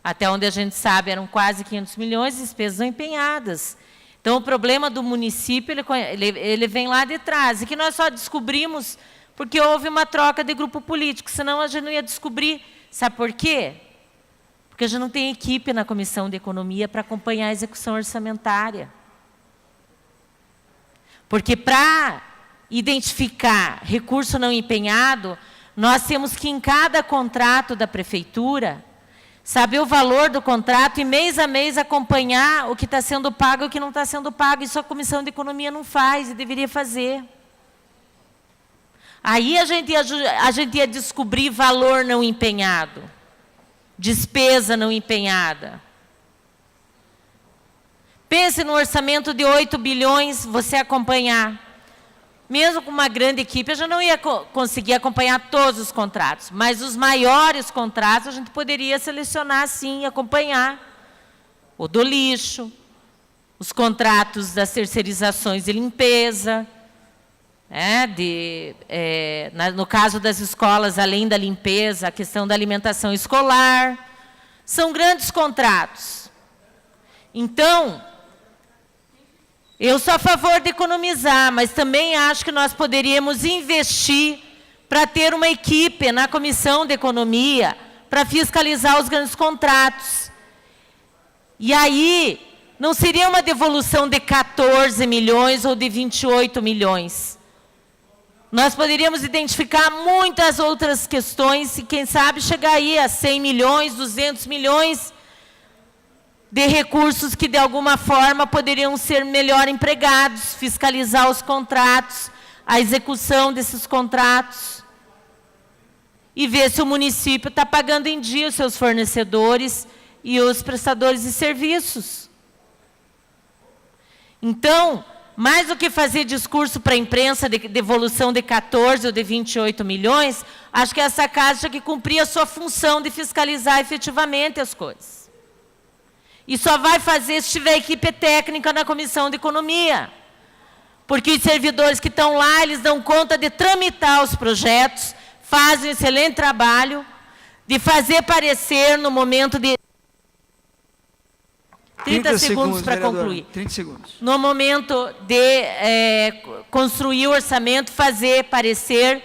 até onde a gente sabe eram quase 500 milhões de despesas não empenhadas. Então, o problema do município, ele vem lá de trás, e que nós só descobrimos porque houve uma troca de grupo político, senão a gente não ia descobrir. Sabe por quê? Porque a gente não tem equipe na Comissão de Economia para acompanhar a execução orçamentária. Porque para identificar recurso não empenhado, nós temos que, em cada contrato da Prefeitura, saber o valor do contrato e, mês a mês, acompanhar o que está sendo pago e o que não está sendo pago. Isso a Comissão de Economia não faz e deveria fazer. Aí a gente ia descobrir valor não empenhado, despesa não empenhada. Pense no orçamento de 8 bilhões, você acompanhar. Mesmo com uma grande equipe, eu já não ia conseguir acompanhar todos os contratos, mas os maiores contratos a gente poderia selecionar sim e acompanhar. O do lixo, os contratos das terceirizações de limpeza, no caso das escolas, além da limpeza, a questão da alimentação escolar. São grandes contratos. Então, eu sou a favor de economizar, mas também acho que nós poderíamos investir para ter uma equipe na Comissão de Economia para fiscalizar os grandes contratos. E aí, não seria uma devolução de 14 milhões ou de 28 milhões. Nós poderíamos identificar muitas outras questões e, quem sabe, chegar aí a 100 milhões, 200 milhões de recursos que, de alguma forma, poderiam ser melhor empregados, fiscalizar os contratos, a execução desses contratos, e ver se o município está pagando em dia os seus fornecedores e os prestadores de serviços. Então, mais do que fazer discurso para a imprensa de devolução de 14 ou de 28 milhões, acho que essa casa tinha que cumprir a sua função de fiscalizar efetivamente as coisas. E só vai fazer se tiver equipe técnica na Comissão de Economia. Porque os servidores que estão lá, eles dão conta de tramitar os projetos, fazem um excelente trabalho, de fazer parecer no momento de... 30 segundos para concluir. 30 segundos. No momento de construir o orçamento, fazer parecer,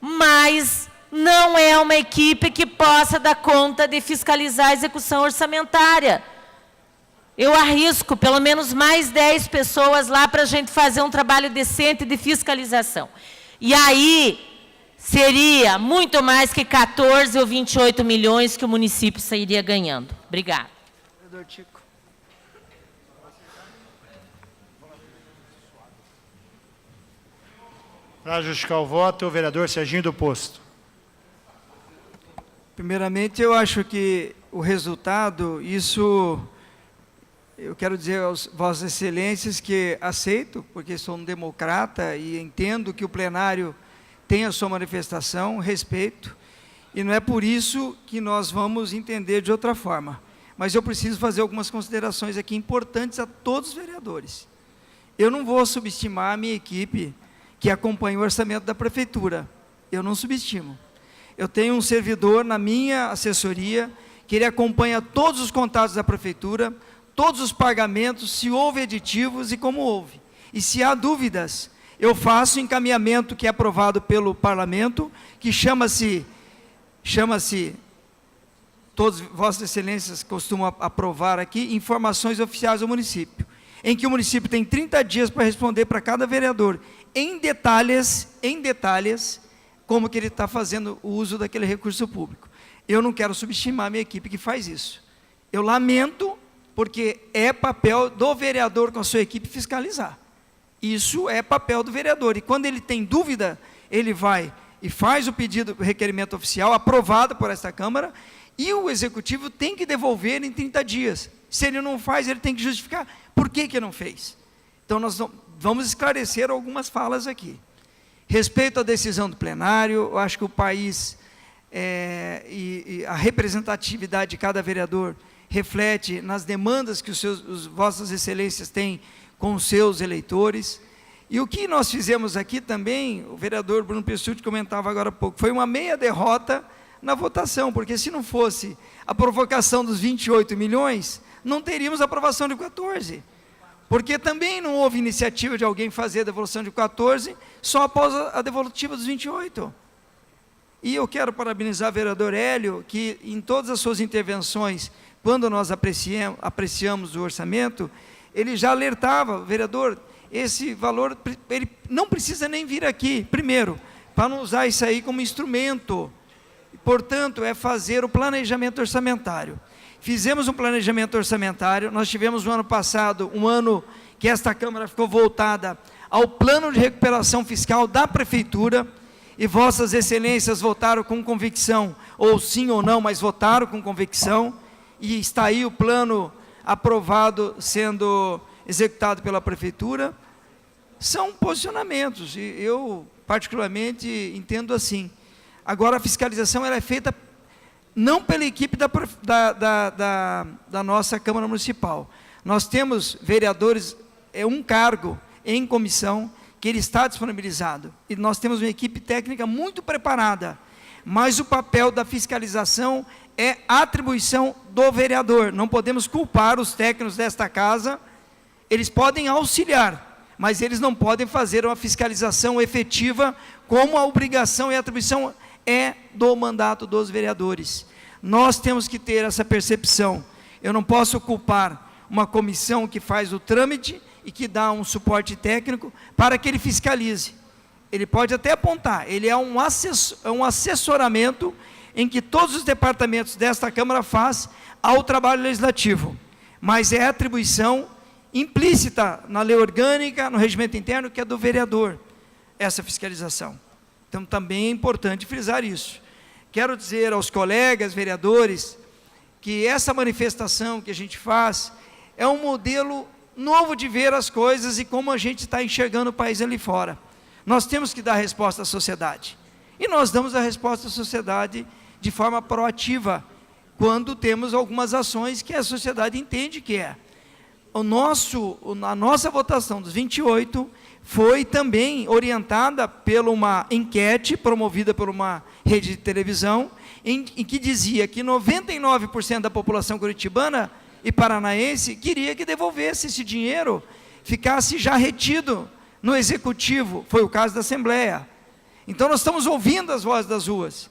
mas não é uma equipe que possa dar conta de fiscalizar a execução orçamentária. Eu arrisco pelo menos mais 10 pessoas lá para a gente fazer um trabalho decente de fiscalização. E aí seria muito mais que 14 ou 28 milhões que o município sairia ganhando. Obrigada. Vereador Tico. Para justificar o voto, o vereador Serginho do Posto. Primeiramente, eu acho que o resultado, isso, eu quero dizer aos Vossas Excelências que aceito, porque sou um democrata e entendo que o plenário tem a sua manifestação, respeito, e não é por isso que nós vamos entender de outra forma. Mas eu preciso fazer algumas considerações aqui importantes a todos os vereadores. Eu não vou subestimar a minha equipe que acompanha o orçamento da Prefeitura. Eu não subestimo. Eu tenho um servidor na minha assessoria que ele acompanha todos os contatos da Prefeitura, todos os pagamentos, se houve aditivos e como houve. E se há dúvidas, eu faço encaminhamento que é aprovado pelo Parlamento, que chama-se, todas Vossas Excelências costumam aprovar aqui, informações oficiais do município, em que o município tem 30 dias para responder para cada vereador, em detalhes, como que ele está fazendo o uso daquele recurso público. Eu não quero subestimar a minha equipe que faz isso. Eu lamento, porque é papel do vereador com a sua equipe fiscalizar. Isso é papel do vereador. E quando ele tem dúvida, ele vai e faz o pedido, o requerimento oficial, aprovado por esta Câmara, e o Executivo tem que devolver em 30 dias. Se ele não faz, ele tem que justificar por que não fez. Então, nós vamos esclarecer algumas falas aqui. Respeito à decisão do plenário, eu acho que o país e a representatividade de cada vereador reflete nas demandas que Vossas Excelências têm com os seus eleitores. E o que nós fizemos aqui também, o vereador Bruno Pessutti comentava agora há pouco, foi uma meia derrota na votação, porque se não fosse a provocação dos 28 milhões, não teríamos aprovação de 14. Porque também não houve iniciativa de alguém fazer a devolução de 14, só após a devolutiva dos 28. E eu quero parabenizar o vereador Hélio, que em todas as suas intervenções, quando nós apreciamos o orçamento, ele já alertava, vereador, esse valor, ele não precisa nem vir aqui, primeiro, para não usar isso aí como instrumento. Portanto, é fazer o planejamento orçamentário. Fizemos um planejamento orçamentário, nós tivemos no ano passado, um ano que esta Câmara ficou voltada ao plano de recuperação fiscal da Prefeitura, e vossas excelências votaram com convicção, ou sim ou não, mas votaram com convicção, e está aí o plano aprovado, sendo executado pela Prefeitura. São posicionamentos, e eu particularmente entendo assim. Agora, a fiscalização ela é feita não pela equipe da nossa Câmara Municipal. Nós temos vereadores, um cargo em comissão, que ele está disponibilizado. E nós temos uma equipe técnica muito preparada. Mas o papel da fiscalização é atribuição do vereador. Não podemos culpar os técnicos desta casa. Eles podem auxiliar, mas eles não podem fazer uma fiscalização efetiva, como a obrigação e a atribuição é do mandato dos vereadores. Nós temos que ter essa percepção. Eu não posso culpar uma comissão que faz o trâmite e que dá um suporte técnico para que ele fiscalize. Ele pode até apontar, ele é um assessoramento em que todos os departamentos desta Câmara fazem ao trabalho legislativo, mas é atribuição implícita na lei orgânica, no regimento interno, que é do vereador, essa fiscalização. Então, também é importante frisar isso. Quero dizer aos colegas vereadores que essa manifestação que a gente faz é um modelo novo de ver as coisas e como a gente está enxergando o país ali fora. Nós temos que dar resposta à sociedade. E nós damos a resposta à sociedade de forma proativa, quando temos algumas ações que a sociedade entende que é. A nossa votação dos 28 foi também orientada por uma enquete promovida por uma rede de televisão, em que dizia que 99% da população curitibana e paranaense queria que devolvesse esse dinheiro, ficasse já retido no Executivo. Foi o caso da Assembleia. Então, nós estamos ouvindo as vozes das ruas.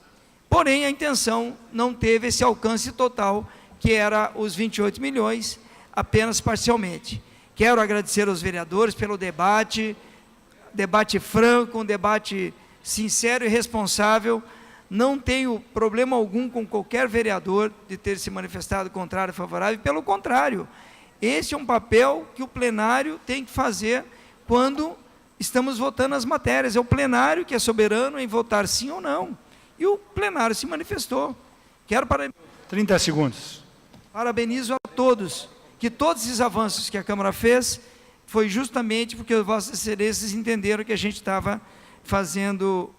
Porém, a intenção não teve esse alcance total, que era os 28 milhões, apenas parcialmente. Quero agradecer aos vereadores pelo debate franco, um debate sincero e responsável. Não tenho problema algum com qualquer vereador de ter se manifestado contrário ou favorável, pelo contrário, esse é um papel que o plenário tem que fazer quando estamos votando as matérias. É o plenário que é soberano em votar sim ou não. E o plenário se manifestou. Quero 30 segundos. Parabenizo a todos, que todos esses avanços que a Câmara fez foi justamente porque vossas excelências entenderam que a gente estava fazendo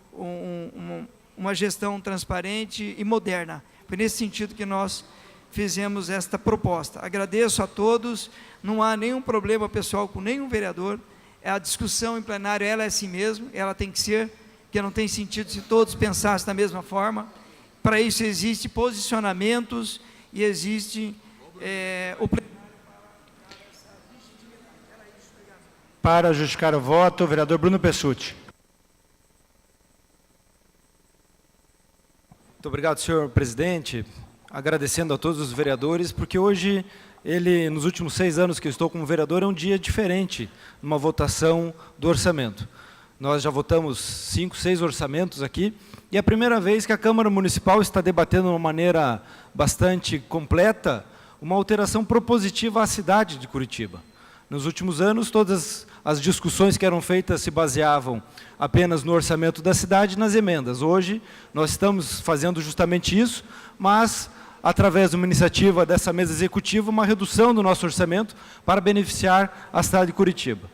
uma gestão transparente e moderna. Foi nesse sentido que nós fizemos esta proposta. Agradeço a todos, não há nenhum problema pessoal com nenhum vereador, a discussão em plenário ela é assim mesmo, ela tem que ser, porque não tem sentido se todos pensassem da mesma forma. Para isso existem posicionamentos e existe o plenário. Para justificar o voto, o vereador Bruno Pessutti. Muito obrigado, senhor presidente. Agradecendo a todos os vereadores, porque hoje, nos últimos 6 anos que eu estou como vereador, é um dia diferente, numa votação do orçamento. Nós já votamos 5, 6 orçamentos aqui, e é a primeira vez que a Câmara Municipal está debatendo de uma maneira bastante completa uma alteração propositiva à cidade de Curitiba. Nos últimos anos, todas as discussões que eram feitas se baseavam apenas no orçamento da cidade e nas emendas. Hoje, nós estamos fazendo justamente isso, mas, através de uma iniciativa dessa mesa executiva, uma redução do nosso orçamento para beneficiar a cidade de Curitiba.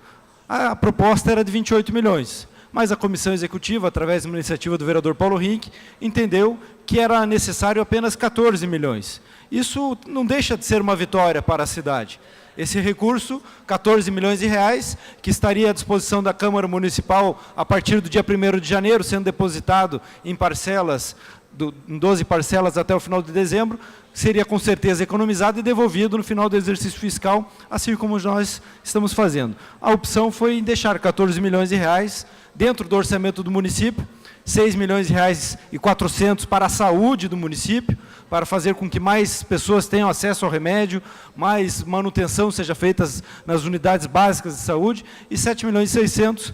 A proposta era de 28 milhões, mas a comissão executiva, através de uma iniciativa do vereador Paulo Rink, entendeu que era necessário apenas 14 milhões. Isso não deixa de ser uma vitória para a cidade. Esse recurso, 14 milhões de reais, que estaria à disposição da Câmara Municipal a partir do dia 1º de janeiro, sendo depositado em parcelas em 12 parcelas até o final de dezembro, seria com certeza economizado e devolvido no final do exercício fiscal, assim como nós estamos fazendo. A opção foi deixar 14 milhões de reais dentro do orçamento do município, 6 milhões de reais e 400 para a saúde do município, para fazer com que mais pessoas tenham acesso ao remédio, mais manutenção seja feita nas unidades básicas de saúde, e 7 milhões e 600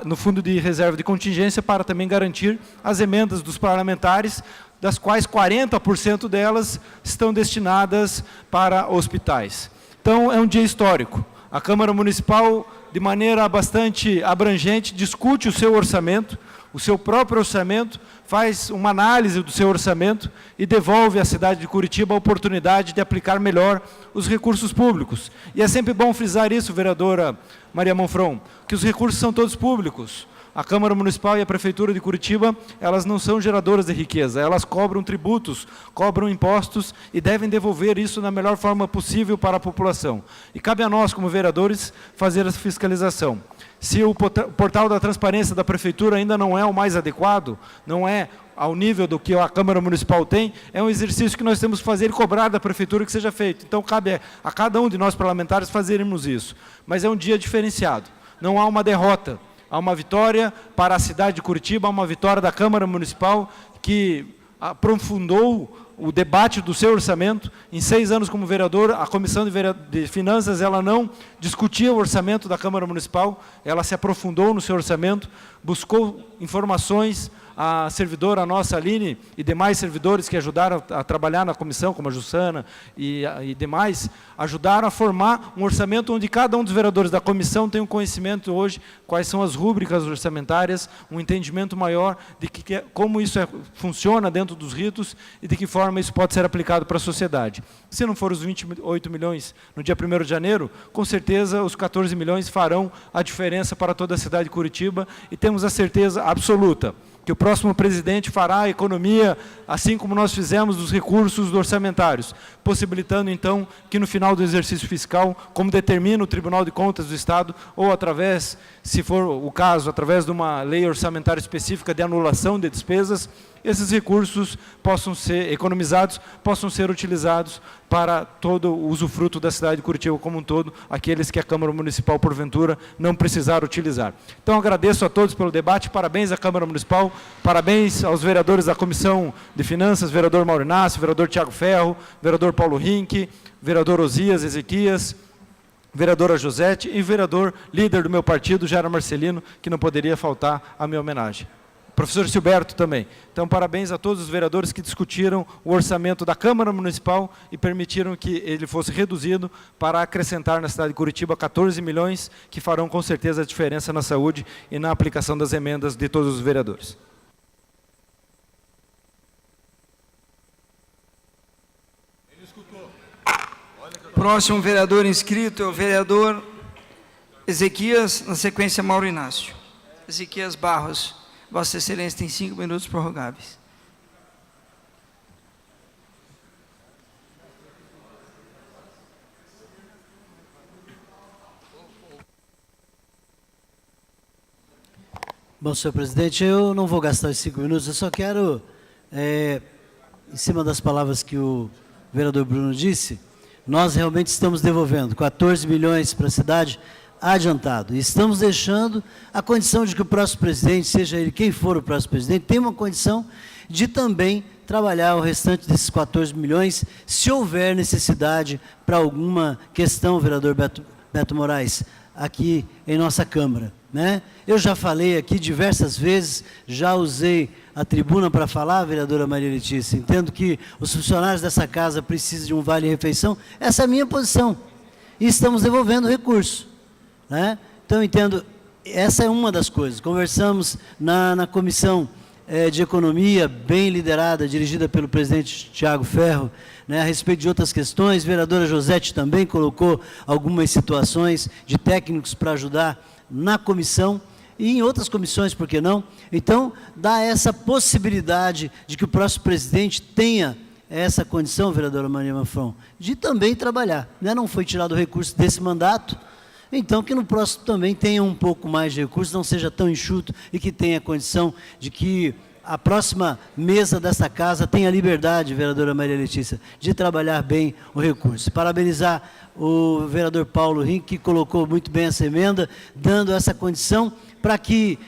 no fundo de reserva de contingência para também garantir as emendas dos parlamentares, das quais 40% delas estão destinadas para hospitais. Então, é um dia histórico. A Câmara Municipal, de maneira bastante abrangente, discute o seu orçamento, o seu próprio orçamento, faz uma análise do seu orçamento e devolve à cidade de Curitiba a oportunidade de aplicar melhor os recursos públicos. E é sempre bom frisar isso, vereadora Maria Monfron, que os recursos são todos públicos. A Câmara Municipal e a Prefeitura de Curitiba, elas não são geradoras de riqueza, elas cobram tributos, cobram impostos e devem devolver isso da melhor forma possível para a população. E cabe a nós, como vereadores, fazer essa fiscalização. Se o portal da transparência da Prefeitura ainda não é o mais adequado, não é ao nível do que a Câmara Municipal tem, é um exercício que nós temos que fazer e cobrar da Prefeitura que seja feito. Então, cabe a cada um de nós parlamentares fazermos isso. Mas é um dia diferenciado, não há uma derrota. Há uma vitória para a cidade de Curitiba, há uma vitória da Câmara Municipal que aprofundou o debate do seu orçamento. Em 6 anos como vereador, a Comissão de Finanças ela não discutia o orçamento da Câmara Municipal, ela se aprofundou no seu orçamento, buscou informações. A servidora nossa, Aline, e demais servidores que ajudaram a trabalhar na comissão, como a Jussana e demais, ajudaram a formar um orçamento onde cada um dos vereadores da comissão tem um conhecimento hoje, quais são as rúbricas orçamentárias, um entendimento maior de como isso funciona dentro dos ritos e de que forma isso pode ser aplicado para a sociedade. Se não for os 28 milhões no dia 1º de janeiro, com certeza os 14 milhões farão a diferença para toda a cidade de Curitiba e temos a certeza absoluta que o próximo presidente fará a economia, assim como nós fizemos dos recursos orçamentários, possibilitando, então, que no final do exercício fiscal, como determina o Tribunal de Contas do Estado, ou através, se for o caso, através de uma lei orçamentária específica de anulação de despesas, esses recursos possam ser economizados, possam ser utilizados para todo o usufruto da cidade de Curitiba como um todo, aqueles que a Câmara Municipal, porventura, não precisar utilizar. Então, agradeço a todos pelo debate, parabéns à Câmara Municipal, parabéns aos vereadores da Comissão de Finanças, vereador Mauro Inácio, vereador Tiago Ferro, vereador Paulo Rinck, vereador Osias Ezequias, vereadora Josete e vereador líder do meu partido, Jairo Marcelino, que não poderia faltar à minha homenagem. Professor Silberto também. Então, parabéns a todos os vereadores que discutiram o orçamento da Câmara Municipal e permitiram que ele fosse reduzido para acrescentar na cidade de Curitiba 14 milhões, que farão com certeza a diferença na saúde e na aplicação das emendas de todos os vereadores. Próximo vereador inscrito é o vereador Ezequias, na sequência Mauro Inácio. Ezequias Barros. Vossa Excelência tem 5 minutos prorrogáveis. Bom, senhor presidente, eu não vou gastar os 5 minutos, eu só quero, em cima das palavras que o vereador Bruno disse, nós realmente estamos devolvendo 14 milhões para a cidade, adiantado. E estamos deixando a condição de que o próximo presidente, seja ele quem for o próximo presidente, tenha uma condição de também trabalhar o restante desses 14 milhões, se houver necessidade para alguma questão, vereador Beto Moraes, aqui em nossa Câmara, né? Eu já falei aqui diversas vezes, já usei a tribuna para falar, vereadora Maria Letícia, entendo que os funcionários dessa casa precisam de um vale-refeição, essa é a minha posição, e estamos devolvendo recurso. Né? Então, entendo, essa é uma das coisas. Conversamos na Comissão de Economia, bem liderada, dirigida pelo presidente Tiago Ferro, né, a respeito de outras questões. A vereadora Josete também colocou algumas situações de técnicos para ajudar na comissão e em outras comissões, por que não? Então, dá essa possibilidade de que o próximo presidente tenha essa condição, vereadora Maria Monfron, de também trabalhar. Né? Não foi tirado o recurso desse mandato, então, que no próximo também tenha um pouco mais de recursos, não seja tão enxuto e que tenha condição de que a próxima mesa dessa casa tenha liberdade, vereadora Maria Letícia, de trabalhar bem o recurso. Parabenizar o vereador Paulo Rink, que colocou muito bem essa emenda, dando essa condição para que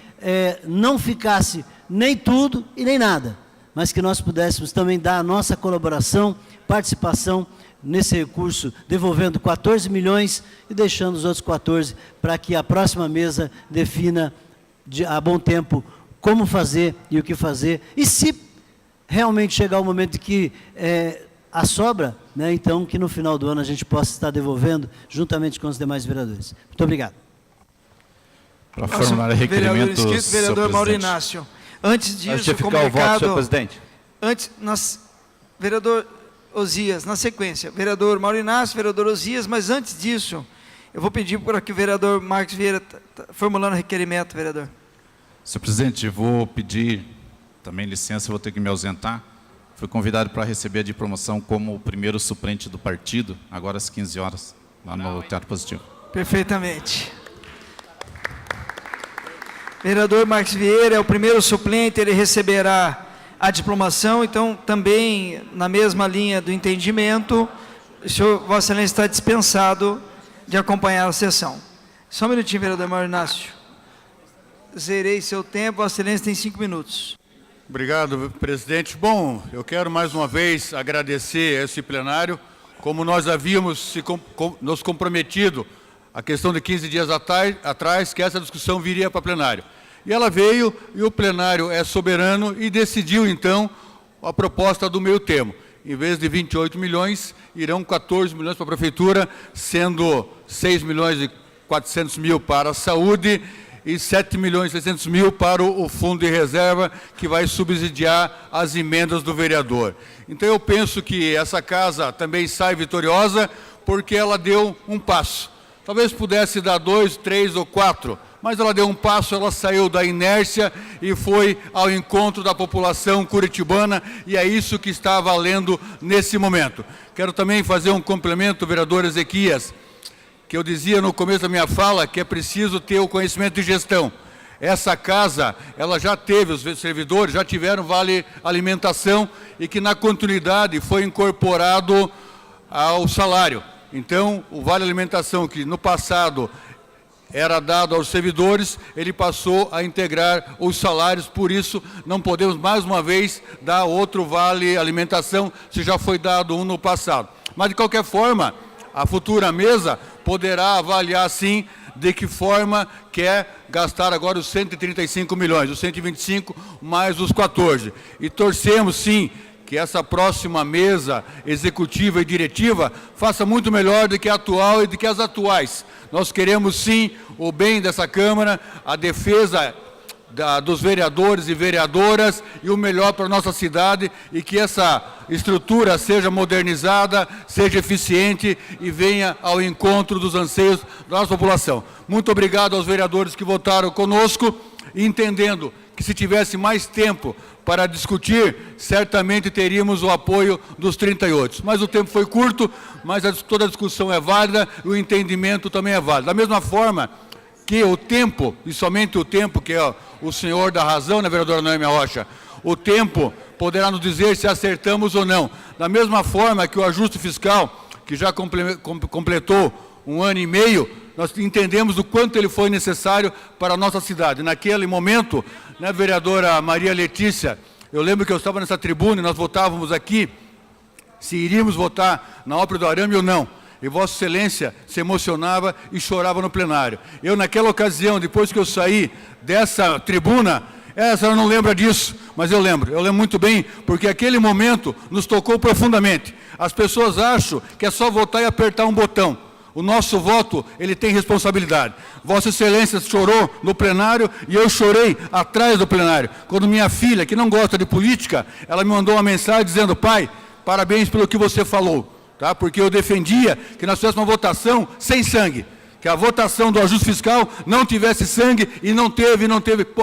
não ficasse nem tudo e nem nada, mas que nós pudéssemos também dar a nossa colaboração, participação nesse recurso, devolvendo 14 milhões e deixando os outros 14 para que a próxima mesa defina a bom tempo como fazer e o que fazer. E se realmente chegar o momento de que a sobra, né, então que no final do ano a gente possa estar devolvendo juntamente com os demais vereadores. Muito obrigado. Para formular requerimentos, vereador Mauro Inácio. Antes disso, justificar o voto, senhor presidente. Vereador Osias, na sequência, vereador Mauro Inácio, vereador Osias, mas antes disso, eu vou pedir para que o vereador Marcos Vieira formulando o requerimento, vereador. Senhor presidente, vou pedir também licença, vou ter que me ausentar. Fui convidado para receber a diplomação como o primeiro suplente do partido, agora às 15 horas, lá no Teatro Positivo. Perfeitamente. Vereador Marcos Vieira é o primeiro suplente, ele receberá a diplomação, então também na mesma linha do entendimento, o senhor, Vossa Excelência está dispensado de acompanhar a sessão. Só um minutinho, vereador Mauro Inácio. Zerei seu tempo, Vossa Excelência tem 5 minutos. Obrigado, presidente. Bom, eu quero mais uma vez agradecer a esse plenário, como nós havíamos nos comprometido a questão de 15 dias atrás, que essa discussão viria para plenário. E ela veio, e o plenário é soberano e decidiu, então, a proposta do meio termo. Em vez de 28 milhões, irão 14 milhões para a prefeitura, sendo 6 milhões e 400 mil para a saúde e 7 milhões e 600 mil para o fundo de reserva, que vai subsidiar as emendas do vereador. Então, eu penso que essa casa também sai vitoriosa, porque ela deu um passo. Talvez pudesse dar 2, 3 ou 4, mas ela deu um passo, ela saiu da inércia e foi ao encontro da população curitibana, e é isso que está valendo nesse momento. Quero também fazer um complemento, vereador Ezequias, que eu dizia no começo da minha fala, que é preciso ter o conhecimento de gestão. Essa casa, ela já teve, os servidores já tiveram vale alimentação, e que na continuidade foi incorporado ao salário. Então, o vale alimentação que no passado era dado aos servidores, ele passou a integrar os salários, por isso não podemos mais uma vez dar outro vale alimentação, se já foi dado um no passado. Mas de qualquer forma, a futura mesa poderá avaliar sim de que forma quer gastar agora os 135 milhões, os 125 mais os 14. E torcemos sim que essa próxima mesa executiva e diretiva faça muito melhor do que a atual e do que as atuais. Nós queremos, sim, o bem dessa Câmara, a defesa dos vereadores e vereadoras e o melhor para a nossa cidade, e que essa estrutura seja modernizada, seja eficiente e venha ao encontro dos anseios da nossa população. Muito obrigado aos vereadores que votaram conosco, entendendo que se tivesse mais tempo para discutir, certamente teríamos o apoio dos 38. Mas o tempo foi curto, mas toda a discussão é válida e o entendimento também é válido. Da mesma forma que o tempo, e somente o tempo, que é o senhor da razão, né, vereadora Noêmia Rocha, o tempo poderá nos dizer se acertamos ou não. Da mesma forma que o ajuste fiscal, que já completou 1 ano e meio, nós entendemos o quanto ele foi necessário para a nossa cidade. Naquele momento, né, vereadora Maria Letícia, eu lembro que eu estava nessa tribuna e nós votávamos aqui se iríamos votar na Ópera do Arame ou não. E Vossa Excelência se emocionava e chorava no plenário. Eu, naquela ocasião, depois que eu saí dessa tribuna, a senhora não lembra disso, mas eu lembro muito bem, porque aquele momento nos tocou profundamente. As pessoas acham que é só votar e apertar um botão. O nosso voto, ele tem responsabilidade. Vossa Excelência chorou no plenário e eu chorei atrás do plenário. Quando minha filha, que não gosta de política, ela me mandou uma mensagem dizendo: pai, parabéns pelo que você falou. Tá? Porque eu defendia que nós tivéssemos uma votação sem sangue. Que a votação do ajuste fiscal não tivesse sangue, e não teve,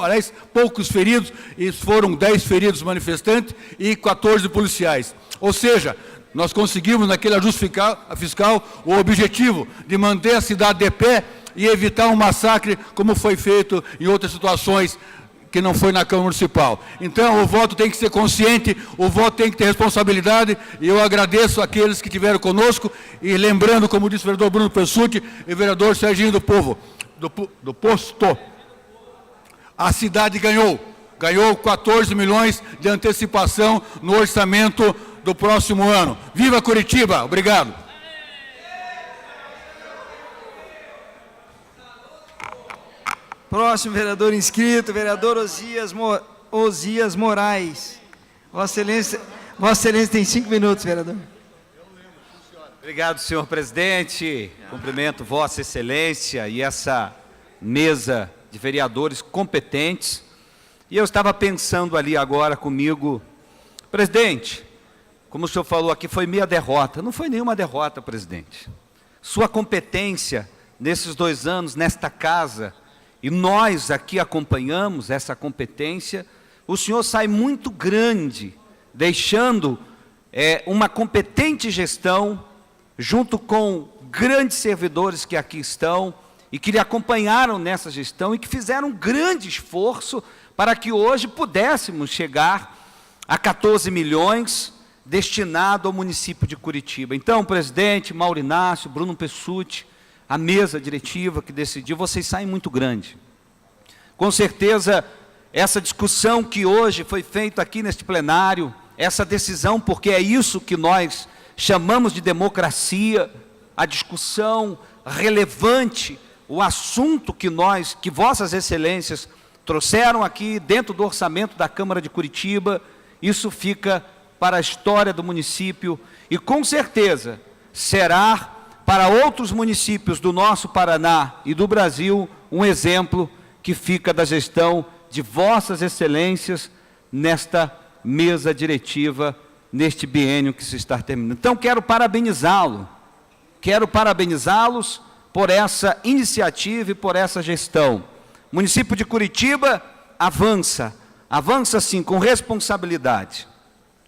aliás, poucos feridos, e foram 10 feridos manifestantes e 14 policiais. Ou seja, nós conseguimos naquele ajuste fiscal o objetivo de manter a cidade de pé e evitar um massacre, como foi feito em outras situações que não foi na Câmara Municipal. Então, o voto tem que ser consciente, o voto tem que ter responsabilidade, e eu agradeço aqueles que estiveram conosco, e lembrando, como disse o vereador Bruno Pessutti e o vereador Serginho do Posto, a cidade ganhou 14 milhões de antecipação no orçamento do próximo ano. Viva Curitiba! Obrigado. Próximo vereador inscrito, vereador Osias Moraes. Vossa Excelência tem 5 minutos, vereador. Obrigado, senhor presidente. Cumprimento Vossa Excelência e essa mesa de vereadores competentes. E eu estava pensando ali agora comigo, presidente, como o senhor falou aqui, foi meia derrota. Não foi nenhuma derrota, presidente. Sua competência nesses 2 anos, nesta casa, e nós aqui acompanhamos essa competência, o senhor sai muito grande, deixando uma competente gestão, junto com grandes servidores que aqui estão, e que lhe acompanharam nessa gestão, e que fizeram um grande esforço para que hoje pudéssemos chegar a 14 milhões destinado ao município de Curitiba. Então, presidente, Mauro Inácio, Bruno Pessutti, a mesa diretiva que decidiu, vocês saem muito grande. Com certeza, essa discussão que hoje foi feita aqui neste plenário, essa decisão, porque é isso que nós chamamos de democracia, a discussão relevante, o assunto que Vossas Excelências trouxeram aqui dentro do orçamento da Câmara de Curitiba, isso fica para a história do município e com certeza será para outros municípios do nosso Paraná e do Brasil um exemplo que fica da gestão de Vossas Excelências nesta mesa diretiva, neste biênio que se está terminando. Então quero parabenizá-los por essa iniciativa e por essa gestão. O município de Curitiba avança sim, com responsabilidade.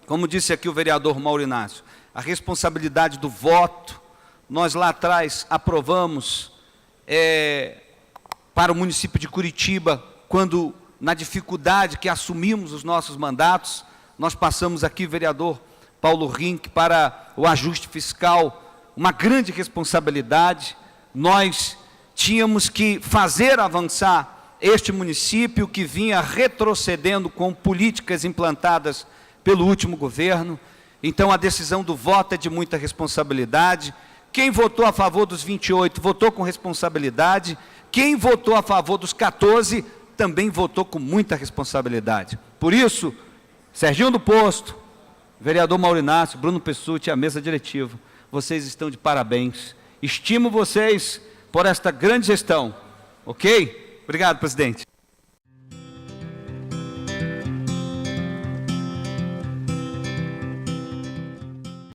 Como disse aqui o vereador Mauro Inácio, a responsabilidade do voto, nós lá atrás aprovamos para o município de Curitiba, quando na dificuldade que assumimos os nossos mandatos, nós passamos aqui, vereador Paulo Rink, para o ajuste fiscal, uma grande responsabilidade. Nós tínhamos que fazer avançar este município que vinha retrocedendo com políticas implantadas pelo último governo. Então a decisão do voto é de muita responsabilidade. Quem votou a favor dos 28 votou com responsabilidade. Quem votou a favor dos 14 também votou com muita responsabilidade. Por isso, Serginho do Posto, vereador Mauro Inácio, Bruno Pessutti e a mesa diretiva, vocês estão de parabéns. Estimo vocês por esta grande gestão. Ok? Obrigado, presidente.